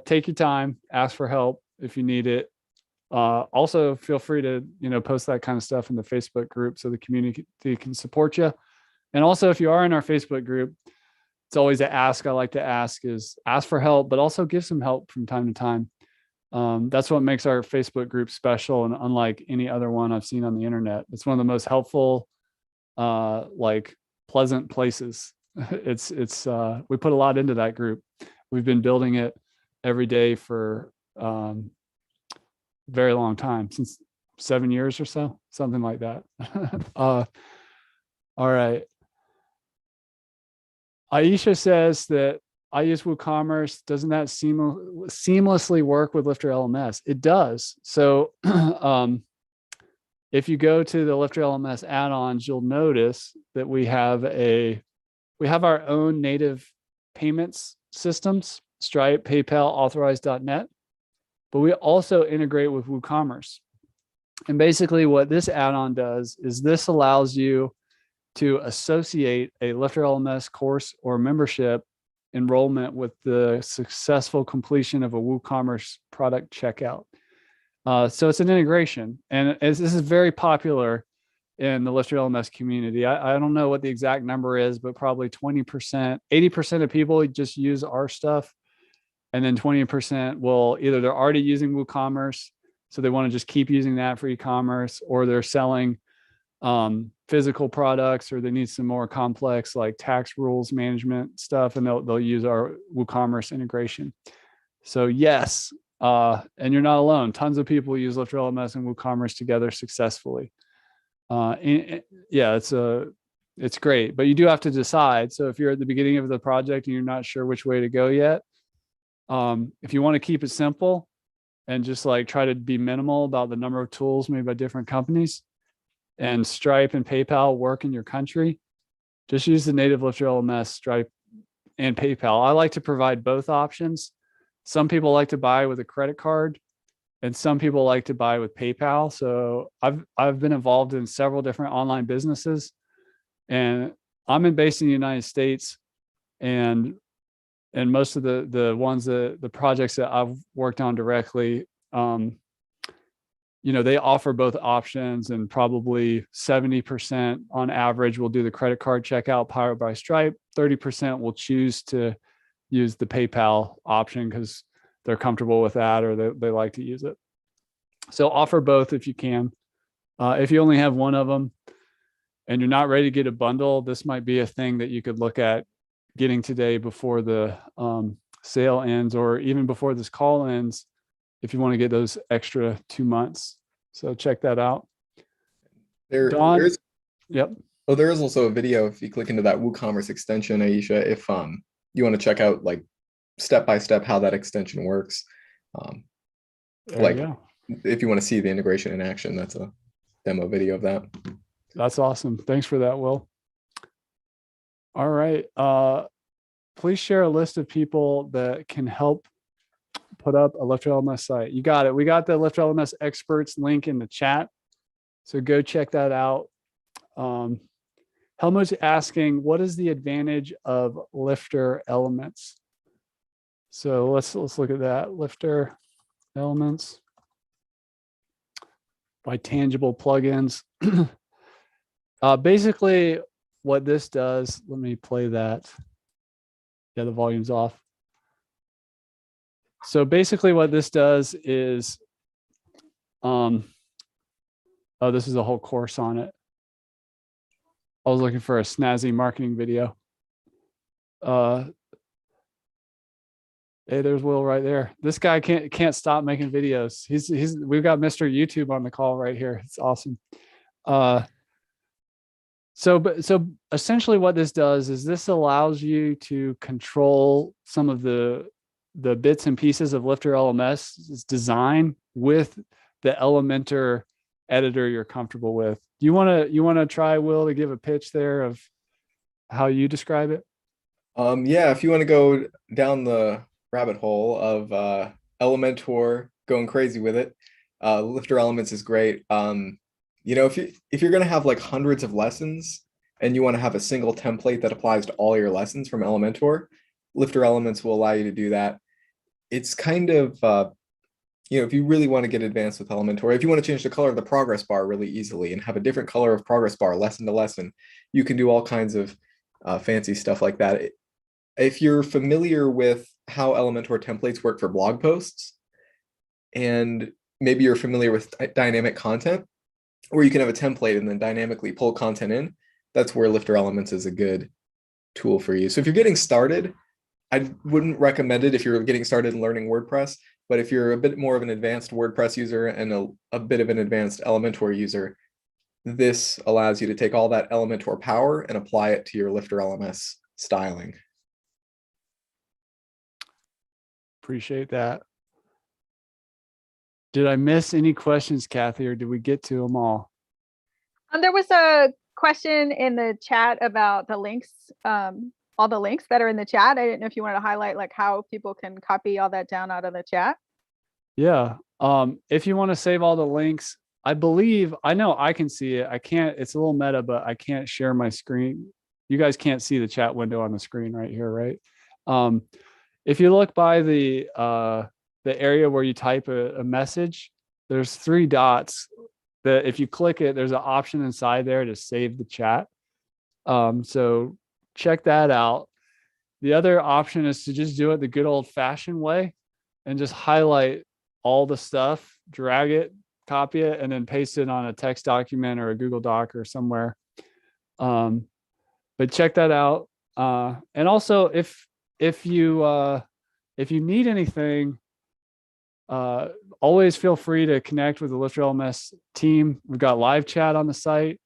take your time, ask for help if you need it. Also feel free to, post that kind of stuff in the Facebook group so the community can support you. And also, if you are in our Facebook group, it's always an ask I like to ask is ask for help, but also give some help from time to time. That's what makes our Facebook group special and unlike any other one I've seen on the internet. It's one of the most helpful, pleasant places. It's we put a lot into that group. We've been building it every day for very long time, since 7 years or so, something like that. All right. Aisha says that I use WooCommerce. Doesn't that seamlessly work with LifterLMS? It does. So if you go to the LifterLMS add-ons, you'll notice that we have our own native payments systems, Stripe, PayPal, Authorize.net, but we also integrate with WooCommerce. And basically what this add-on does is this allows you to associate a LifterLMS course or membership enrollment with the successful completion of a WooCommerce product checkout. So it's an integration, and this is very popular in the LifterLMS community. I don't know what the exact number is, but probably 20%, 80% of people just use our stuff. And then 20% will either they're already using WooCommerce, so they want to just keep using that for e-commerce, or they're selling physical products, or they need some more complex like tax rules management stuff, and they'll use our WooCommerce integration. So yes, and you're not alone. Tons of people use LifterLMS and WooCommerce together successfully. Yeah, it's great, but you do have to decide. So if you're at the beginning of the project and you're not sure which way to go yet, if you want to keep it simple and just like try to be minimal about the number of tools made by different companies, and Stripe and PayPal work in your country, just use the native LifterLMS, Stripe, and PayPal. I like to provide both options. Some people like to buy with a credit card, and some people like to buy with PayPal. So I've been involved in several different online businesses, and I'm based in the United States, and most of the projects that I've worked on directly, they offer both options, and probably 70% on average will do the credit card checkout powered by Stripe. 30% will choose to use the PayPal option because they're comfortable with that, or they like to use it. So offer both if you can. If you only have one of them and you're not ready to get a bundle, this might be a thing that you could look at getting today before the sale ends, or even before this call ends, if you want to get those extra 2 months. So check that out. There's Yep. Oh, there is also a video if you click into that WooCommerce extension, Aisha, if you want to check out like step by step how that extension works. If you want to see the integration in action, that's a demo video of that. That's awesome. Thanks for that, Will. All right. Please share a list of people that can help put up a LifterLMS site. You got it. We got the LifterLMS experts link in the chat, so go check that out. Helmut's asking, what is the advantage of LifterLMS? So let's look at that. LifterLMS by Tangible Plugins. Basically, what this does, let me play that. Yeah, the volume's off. So basically what this does is, oh, this is a whole course on it. I was looking for a snazzy marketing video. Hey, there's Will right there. This guy can't stop making videos. We've got Mr. YouTube on the call right here. It's awesome. So essentially what this does is this allows you to control some of the bits and pieces of LifterLMS's design with the Elementor editor you're comfortable with. You want to try, Will, to give a pitch there of how you describe it? Yeah, if you want to go down the rabbit hole of Elementor, going crazy with it, LifterLMS is great. If you're going to have like hundreds of lessons and you want to have a single template that applies to all your lessons from Elementor, Lifter Elements will allow you to do that. It's kind of, if you really want to get advanced with Elementor, if you want to change the color of the progress bar really easily and have a different color of progress bar lesson to lesson, you can do all kinds of fancy stuff like that. If you're familiar with how Elementor templates work for blog posts, and maybe you're familiar with dynamic content, where you can have a template and then dynamically pull content in, that's where Lifter Elements is a good tool for you. So if you're getting started, I wouldn't recommend it if you're getting started in learning WordPress, but if you're a bit more of an advanced WordPress user and a bit of an advanced Elementor user, this allows you to take all that Elementor power and apply it to your Lifter LMS styling. Appreciate that. Did I miss any questions, Kathy, or did we get to them all? There was a question in the chat about the links, all the links that are in the chat. I didn't know if you wanted to highlight like how people can copy all that down out of the chat. Yeah. If you want to save all the links, I know I can see it. I can't, it's a little meta, but I can't share my screen. You guys can't see the chat window on the screen right here, right? If you look by the area where you type a message, there's 3 dots that if you click it, there's an option inside there to save the chat. So check that out. The other option is to just do it the good old fashioned way and just highlight all the stuff, drag it, copy it, and then paste it on a text document or a Google Doc or somewhere. But check that out. And also if you need anything, always feel free to connect with the LifterLMS team. We've got live chat on the site.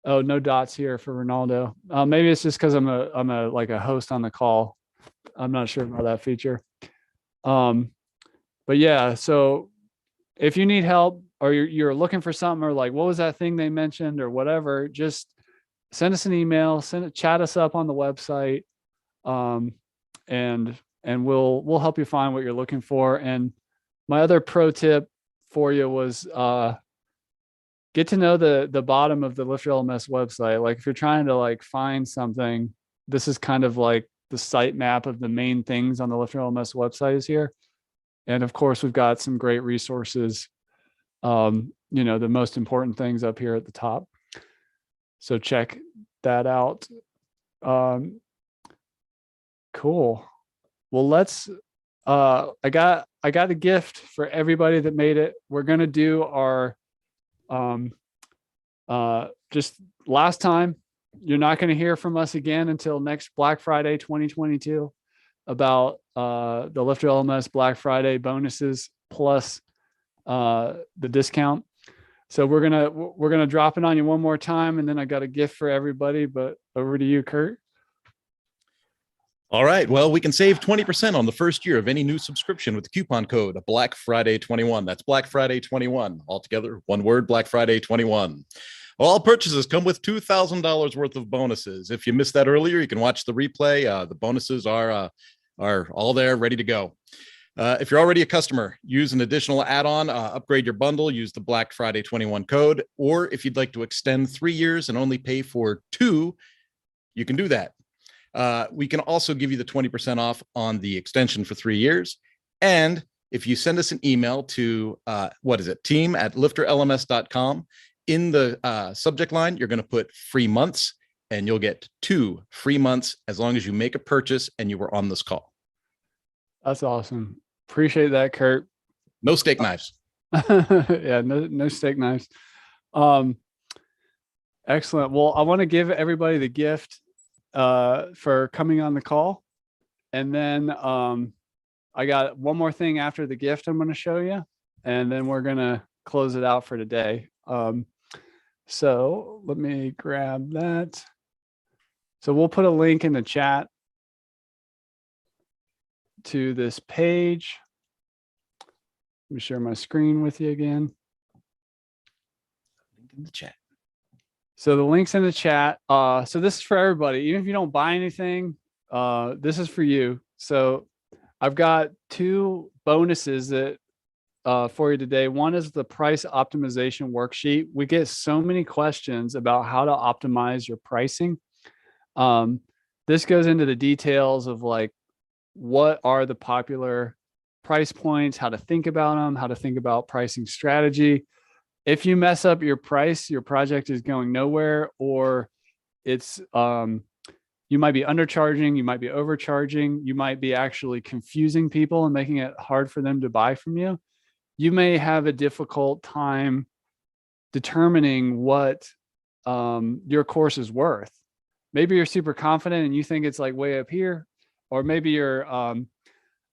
Oh, no dots here for Ronaldo. Maybe it's just because I'm a host on the call. I'm not sure about that feature. But yeah, so if you need help or you're looking for something or like, what was that thing they mentioned or whatever, just send us an email, chat us up on the website. And we'll help you find what you're looking for. And my other pro tip for you was get to know the bottom of the LifterLMS website. Like if you're trying to like find something, this is kind of like the site map of the main things on the LifterLMS website is here. And of course, we've got some great resources, the most important things up here at the top. So check that out. Cool. Well, let's, I got a gift for everybody that made it. We're going to do our, just last time, you're not going to hear from us again until next Black Friday, 2022 about, the LifterLMS Black Friday bonuses plus, the discount. So we're going to drop it on you one more time. And then I got a gift for everybody, but over to you, Kurt. All right. Well, we can save 20% on the first year of any new subscription with the coupon code Black Friday 21. That's Black Friday 21. Altogether, one word, Black Friday 21. All purchases come with $2,000 worth of bonuses. If you missed that earlier, you can watch the replay. The bonuses are all there, ready to go. If you're already a customer, use an additional add-on, upgrade your bundle, use the Black Friday 21 code. Or if you'd like to extend 3 years and only pay for 2, you can do that. We can also give you the 20% off on the extension for 3 years. And if you send us an email to, team@lifterlms.com, in the subject line, you're going to put free months and you'll get 2 free months as long as you make a purchase and you were on this call. That's awesome. Appreciate that, Kurt. No steak knives. Yeah, no steak knives. Excellent. Well, I want to give everybody the gift for coming on the call. And then I got one more thing after the gift I'm going to show you, and then we're going to close it out for today. So let me grab that. So we'll put a link in the chat to this page. Let me share my screen with you again. Link in the chat. So the link's in the chat. So this is for everybody. Even if you don't buy anything, this is for you. So I've got 2 bonuses that for you today. One is the price optimization worksheet. We get so many questions about how to optimize your pricing. this goes into the details of like, what are the popular price points, how to think about them, how to think about pricing strategy. If you mess up your price, your project is going nowhere, or it's, you might be undercharging, you might be overcharging, you might be actually confusing people and making it hard for them to buy from you. You may have a difficult time determining what your course is worth. Maybe you're super confident and you think it's like way up here, or maybe you're on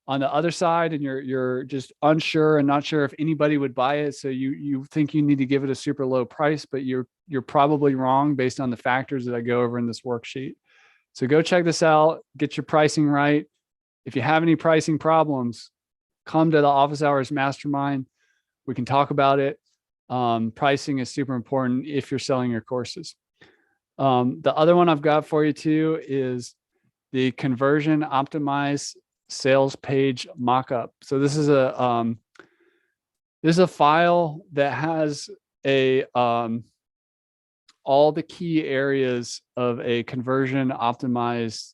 the other side and you're just unsure and not sure if anybody would buy it. So you think you need to give it a super low price, but you're probably wrong based on the factors that I go over in this worksheet. So go check this out, get your pricing right. If you have any pricing problems, come to the Office Hours Mastermind. We can talk about it. Pricing is super important if you're selling your courses. The other one I've got for you too is the conversion optimized sales page mockup. So this is a file that has all the key areas of a conversion optimized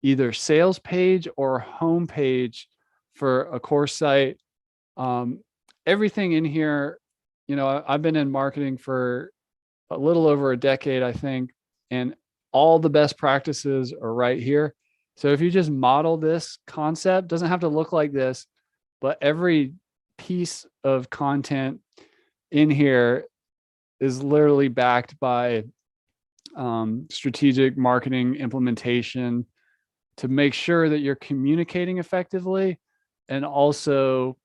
either sales page or home page for a course site. Everything in here, I've been in marketing for a little over a decade, I think, and all the best practices are right here. So if you just model this concept, doesn't have to look like this, but every piece of content in here is literally backed by strategic marketing implementation to make sure that you're communicating effectively and also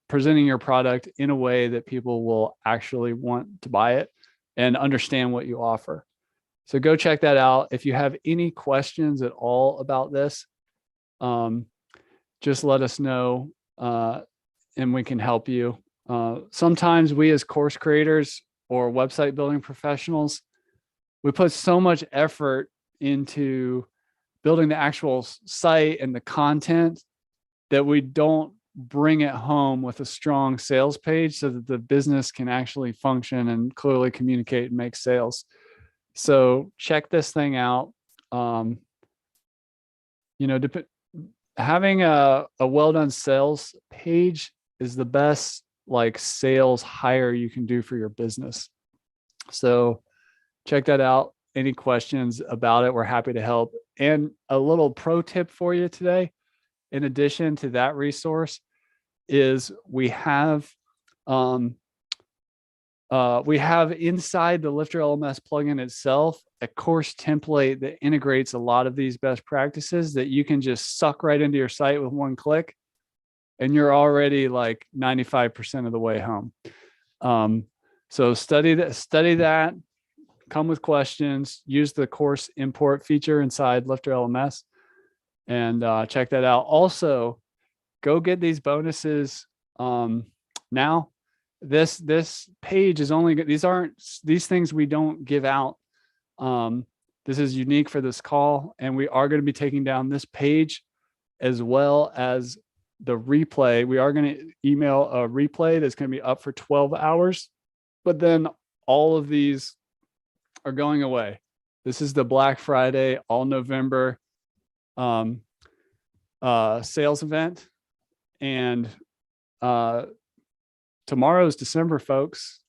presenting your product in a way that people will actually want to buy it and understand what you offer. So go check that out. If you have any questions at all about this, just let us know and we can help you. Sometimes we as course creators or website building professionals, we put so much effort into building the actual site and the content that we don't bring it home with a strong sales page so that the business can actually function and clearly communicate and make sales. So check this thing out. Having a well-done sales page is the best like sales hire you can do for your business. So check that out. Any questions about it, we're happy to help. And a little pro tip for you today, in addition to that resource, is we have inside the LifterLMS plugin itself a course template that integrates a lot of these best practices that you can just suck right into your site with one click, and you're already like 95% of the way home. So study that, come with questions, use the course import feature inside LifterLMS, and check that out. Also, go get these bonuses now. This page is only, these things we don't give out. This is unique for this call, and we are going to be taking down this page as well as the replay. We are going to email a replay that's going to be up for 12 hours, but then all of these are going away. This is the Black Friday, all November sales event. And tomorrow's December, folks.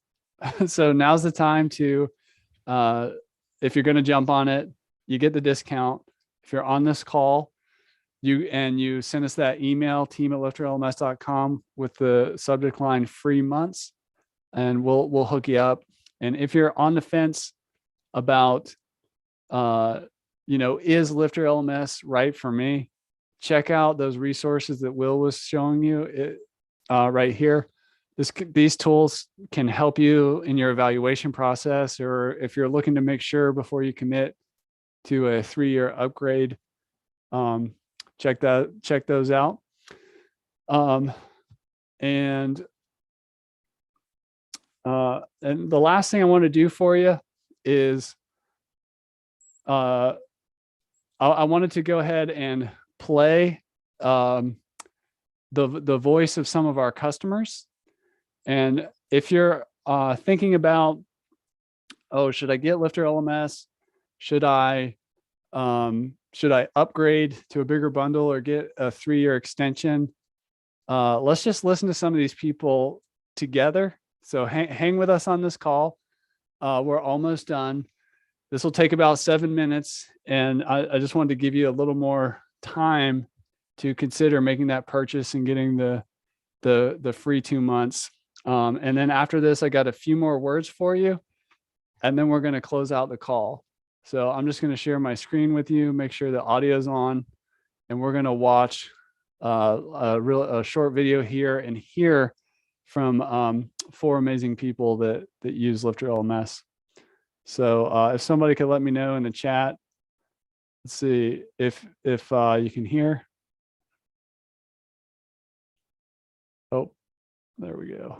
So now's the time to, if you're going to jump on it, you get the discount. If you're on this call, you send us that email, team@lifterlms.com, with the subject line free months, and we'll hook you up. And if you're on the fence about, is LifterLMS right for me, check out those resources that Will was showing you right here. These tools can help you in your evaluation process, or if you're looking to make sure before you commit to a 3-year upgrade, check those out. And the last thing I want to do for you is I wanted to go ahead and play the voice of some of our customers. And if you're thinking about, should I get LifterLMS? Should I Should I upgrade to a bigger bundle or get a 3-year extension? Let's just listen to some of these people together. So hang with us on this call. We're almost done. This will take about 7 minutes. And I just wanted to give you a little more time to consider making that purchase and getting the free 2 months. And then after this, I got a few more words for you, and then we're going to close out the call. So I'm just going to share my screen with you, make sure the audio's on, and we're going to watch a short video here and hear from 4 amazing people that use LifterLMS. So if somebody could let me know in the chat, let's see if you can hear. Oh, there we go.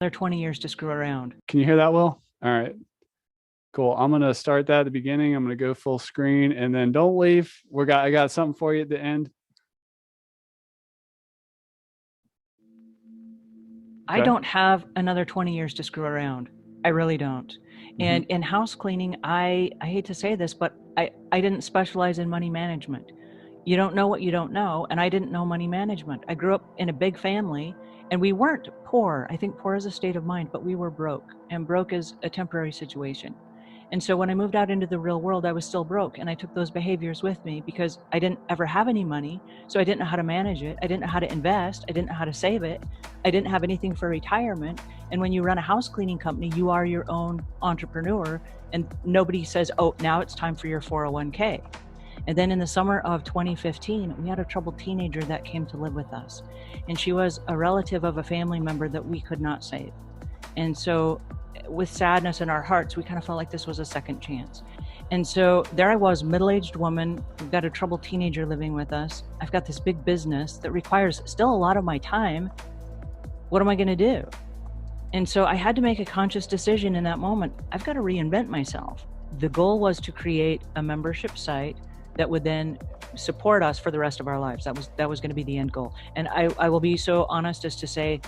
Another 20 years to screw around. Can you hear that, Will? All right, cool. I'm going to start that at the beginning. I'm going to go full screen, and then don't leave. I got something for you at the end. I don't have another 20 years to screw around. I really don't. And in house cleaning, I hate to say this, but I didn't specialize in money management. You don't know what you don't know. And I didn't know money management. I grew up in a big family, and we weren't poor. I think poor is a state of mind, but we were broke, and broke is a temporary situation. And so when I moved out into the real world, I was still broke, and I took those behaviors with me because I didn't ever have any money. So I didn't know how to manage it. I didn't know how to invest. I didn't know how to save it. I didn't have anything for retirement. And when you run a house cleaning company, you are your own entrepreneur, and nobody says, oh, now it's time for your 401k. And then in the summer of 2015, we had a troubled teenager that came to live with us. And she was a relative of a family member that we could not save. And so with sadness in our hearts, we kind of felt like this was a second chance. And so there I was, middle-aged woman, we've got a troubled teenager living with us. I've got this big business that requires still a lot of my time. What am I going to do? And so I had to make a conscious decision in that moment. I've got to reinvent myself. The goal was to create a membership site that would then support us for the rest of our lives. That was going to be the end goal. And I will be so honest as to say,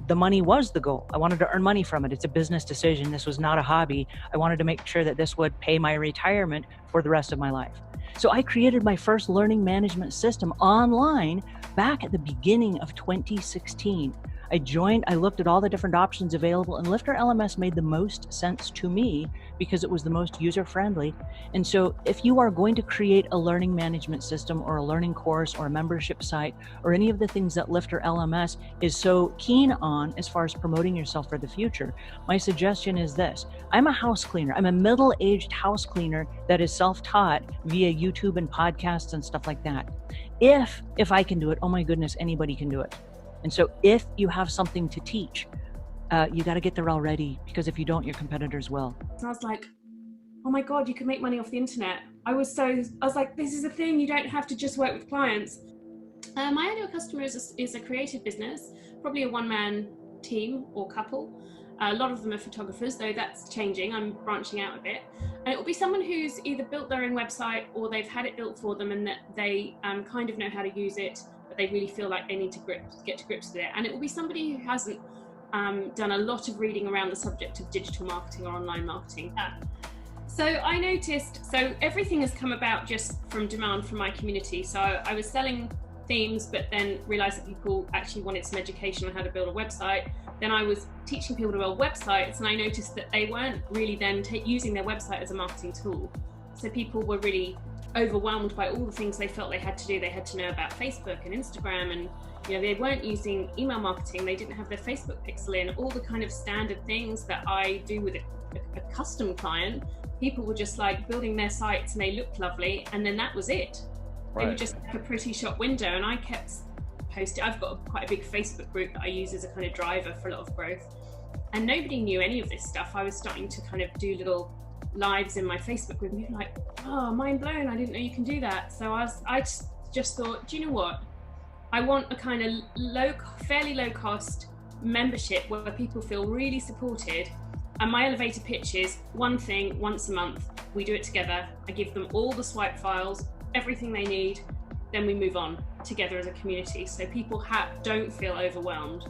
the money was the goal. I wanted to earn money from it. It's a business decision. This was not a hobby. I wanted to make sure that this would pay my retirement for the rest of my life. So I created my first learning management system online back at the beginning of 2016. I looked at all the different options available, and LifterLMS made the most sense to me because it was the most user-friendly. And so if you are going to create a learning management system or a learning course or a membership site or any of the things that LifterLMS is so keen on as far as promoting yourself for the future, my suggestion is this. I'm a house cleaner. I'm a middle-aged house cleaner that is self-taught via YouTube and podcasts and stuff like that. If I can do it, oh my goodness, anybody can do it. And so if you have something to teach, you got to get there already, because if you don't, your competitors will. And I was like, oh my God, you can make money off the internet. I was like, this is a thing. You don't have to just work with clients. My ideal customer is a creative business, probably a one-man team or couple. A lot of them are photographers, though that's changing. I'm branching out a bit. And it will be someone who's either built their own website or they've had it built for them, and that they kind of know how to use it, but they really feel like they need to get to grips with it. And it will be somebody who hasn't done a lot of reading around the subject of digital marketing or online marketing. So I noticed, so everything has come about just from demand from my community. So I was selling themes, but then realized that people actually wanted some education on how to build a website. Then I was teaching people to build websites, and I noticed that they weren't really then using their website as a marketing tool. So people were really overwhelmed by all the things they felt they had to do. They had to know about Facebook and Instagram, and they weren't using email marketing. They didn't have their Facebook pixel in, all the kind of standard things that I do with a custom client. People were just like building their sites and they looked lovely, and then that was it. Right. They were just like a pretty shop window, and I kept posting. I've got quite a big Facebook group that I use as a kind of driver for a lot of growth, and nobody knew any of this stuff. I was starting to kind of do little lives in my Facebook group, and you're like, oh, mind blown, I didn't know you can do that. So I just thought, do you know what? I want a kind of fairly low cost membership where people feel really supported. And my elevator pitch is one thing once a month. We do it together. I give them all the swipe files, everything they need. Then we move on together as a community. So people don't feel overwhelmed.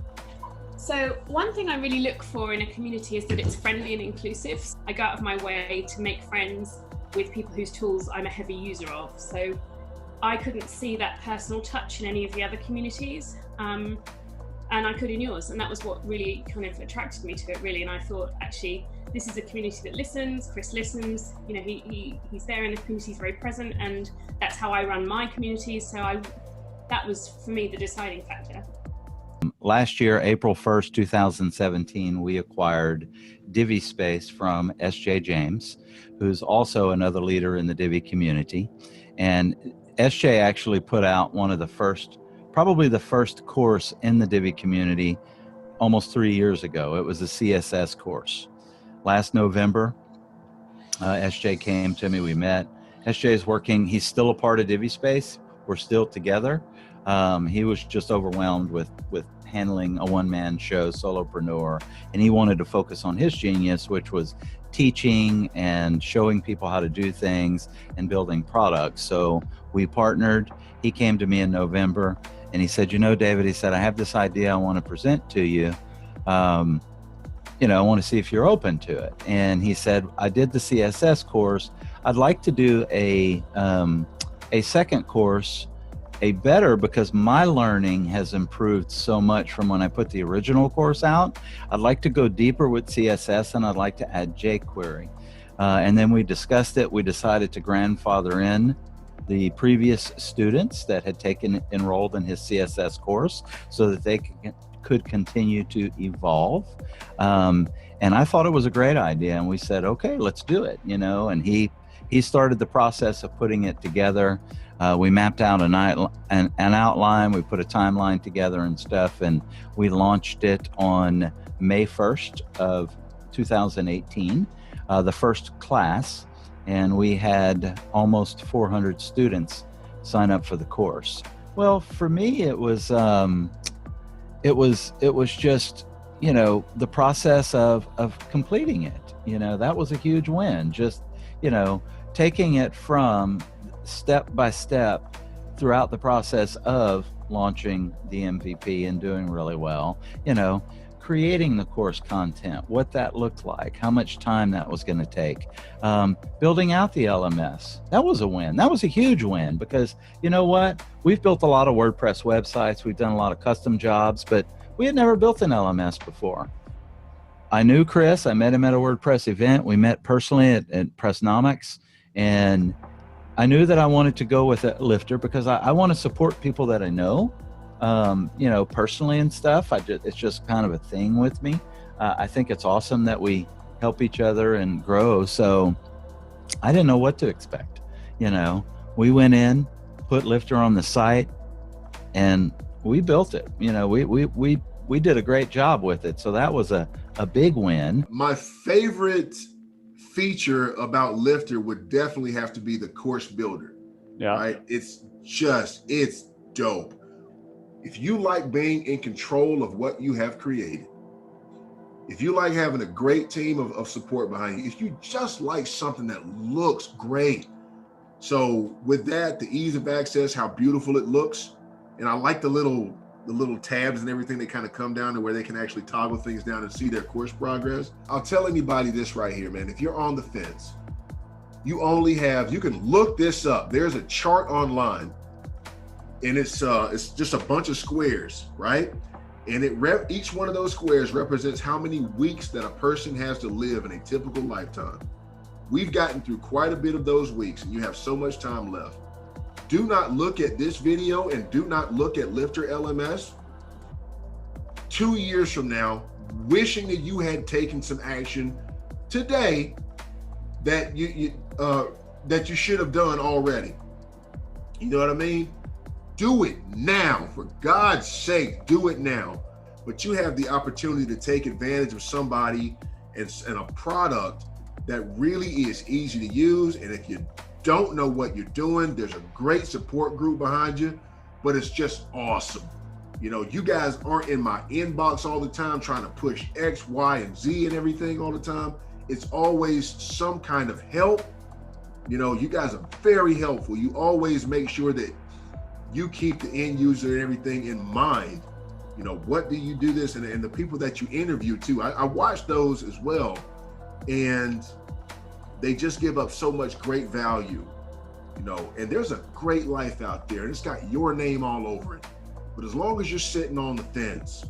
So one thing I really look for in a community is that it's friendly and inclusive. I go out of my way to make friends with people whose tools I'm a heavy user of. So I couldn't see that personal touch in any of the other communities, and I could in yours. And that was what really kind of attracted me to it, really. And I thought, actually, this is a community that listens. Chris listens. You know, he's there in the community, he's very present, and that's how I run my communities. So that was, for me, the deciding factor. Last year, April 1st, 2017, we acquired Divi Space from S.J. James, who's also another leader in the Divi community. And S.J. actually put out one of the first, probably the first course in the Divi community almost 3 years ago. It was a CSS course. Last November, S.J. came to me, we met. S.J. is working, he's still a part of Divi Space. We're still together. He was just overwhelmed with handling a one-man show, solopreneur, and he wanted to focus on his genius, which was teaching and showing people how to do things and building products. So we partnered. He came to me in November and he said, you know, David, he said, I have this idea I want to present to you. You know, I want to see if you're open to it. And he said, I did the CSS course. I'd like to do a second course, a better, because my learning has improved so much from when I put the original course out. I'd like to go deeper with CSS, and I'd like to add jQuery. And then we discussed it. We decided to grandfather in the previous students that had enrolled in his CSS course so that they could continue to evolve. And I thought it was a great idea. And we said, okay, let's do it, you know, and he started the process of putting it together. We mapped out an outline, we put a timeline together and stuff, and we launched it on May 1st of 2018, the first class, and we had almost 400 students sign up for the course. Well, for me, it was just, you know, the process of completing it. You know, that was a huge win. Just, you know, taking it from step by step throughout the process of launching the MVP and doing really well, you know, creating the course content, what that looked like, how much time that was going to take, building out the LMS. That was a win. That was a huge win because, you know what, we've built a lot of WordPress websites. We've done a lot of custom jobs, but we had never built an LMS before. I knew Chris. I met him at a WordPress event. We met personally at Pressnomics, and I knew that I wanted to go with a Lifter because I want to support people that I know, you know, personally and stuff. It's just kind of a thing with me. I think it's awesome that we help each other and grow. So I didn't know what to expect. You know, we went in, put Lifter on the site, and we built it. You know, we did a great job with it. So that was a big win. My favorite feature about Lifter would definitely have to be the course builder. Yeah. Right? It's dope. If you like being in control of what you have created, if you like having a great team of support behind you, if you just like something that looks great. So with that, the ease of access, how beautiful it looks. And I like the little tabs and everything that kind of come down to where they can actually toggle things down and see their course progress. I'll tell anybody this right here, man. If you're on the fence, you can look this up. There's a chart online, and it's just a bunch of squares, right? And each one of those squares represents how many weeks that a person has to live in a typical lifetime. We've gotten through quite a bit of those weeks, and you have so much time left. Do not look at this video and do not look at LifterLMS 2 years from now, wishing that you had taken some action today that you should have done already. You know what I mean? Do it now, for God's sake, do it now. But you have the opportunity to take advantage of somebody and a product that really is easy to use. And if you don't know what you're doing, there's a great support group behind you, but it's just awesome. You know, you guys aren't in my inbox all the time trying to push X, Y, and Z and everything all the time. It's always some kind of help. You know, you guys are very helpful. You always make sure that you keep the end user and everything in mind. You know, what do you do this? And the people that you interview too. I watch those as well. And They just give up so much great value, you know, and there's a great life out there and it's got your name all over it. But as long as you're sitting on the fence,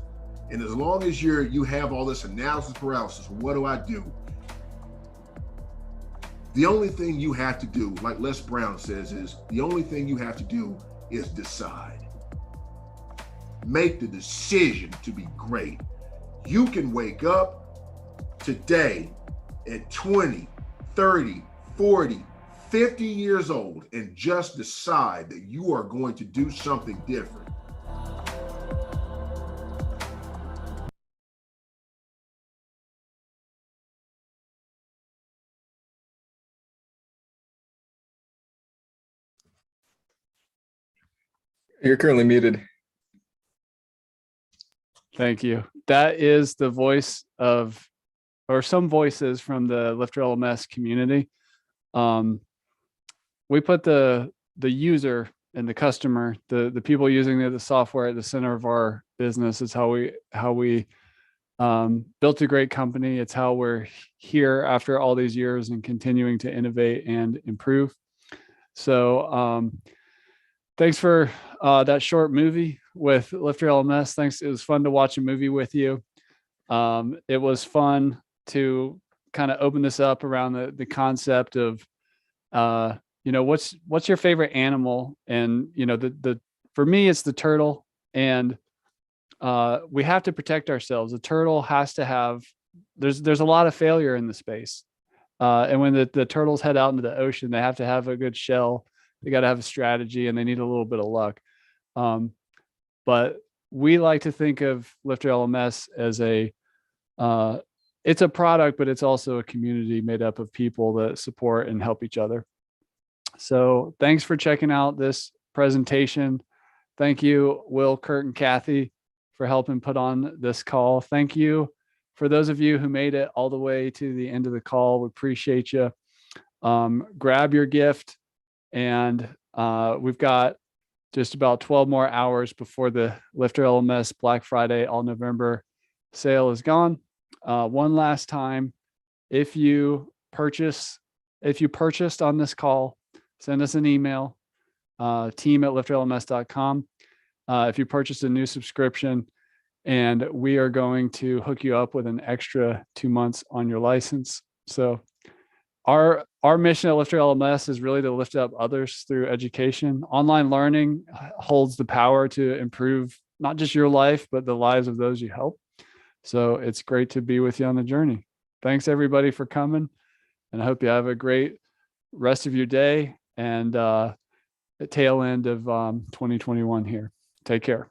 and as long as you have all this analysis paralysis, what do I do? The only thing you have to do, like Les Brown says, is the only thing you have to do is decide. Make the decision to be great. You can wake up today at 20, 30, 40, 50 years old and just decide that you are going to do something different. You're currently muted. Thank you. That is the voice of, or some voices from the LifterLMS community. We put the user and the customer, the people using the software at the center of our business. Is how we built a great company. It's how we're here after all these years and continuing to innovate and improve. So thanks for that short movie with LifterLMS. Thanks. It was fun to watch a movie with you. It was fun to kind of open this up around the concept of, you know, what's your favorite animal? And, you know, for me, it's the turtle, and we have to protect ourselves. The turtle has to have, there's a lot of failure in the space. And when the turtles head out into the ocean, they have to have a good shell. They got to have a strategy, and they need a little bit of luck. But we like to think of LifterLMS as it's a product, but it's also a community made up of people that support and help each other. So thanks for checking out this presentation. Thank you, Will, Kurt, and Kathy, for helping put on this call. Thank you for those of you who made it all the way to the end of the call. We appreciate you. Grab your gift, and we've got just about 12 more hours before the LifterLMS Black Friday All November sale is gone. One last time, if you purchased on this call, send us an email, team@lifterlms.com. If you purchased a new subscription, and we are going to hook you up with an extra 2 months on your license. So our mission at LifterLMS is really to lift up others through education. Online learning holds the power to improve not just your life, but the lives of those you help. So it's great to be with you on the journey. Thanks everybody for coming, and I hope you have a great rest of your day and the tail end of 2021 here. Take care.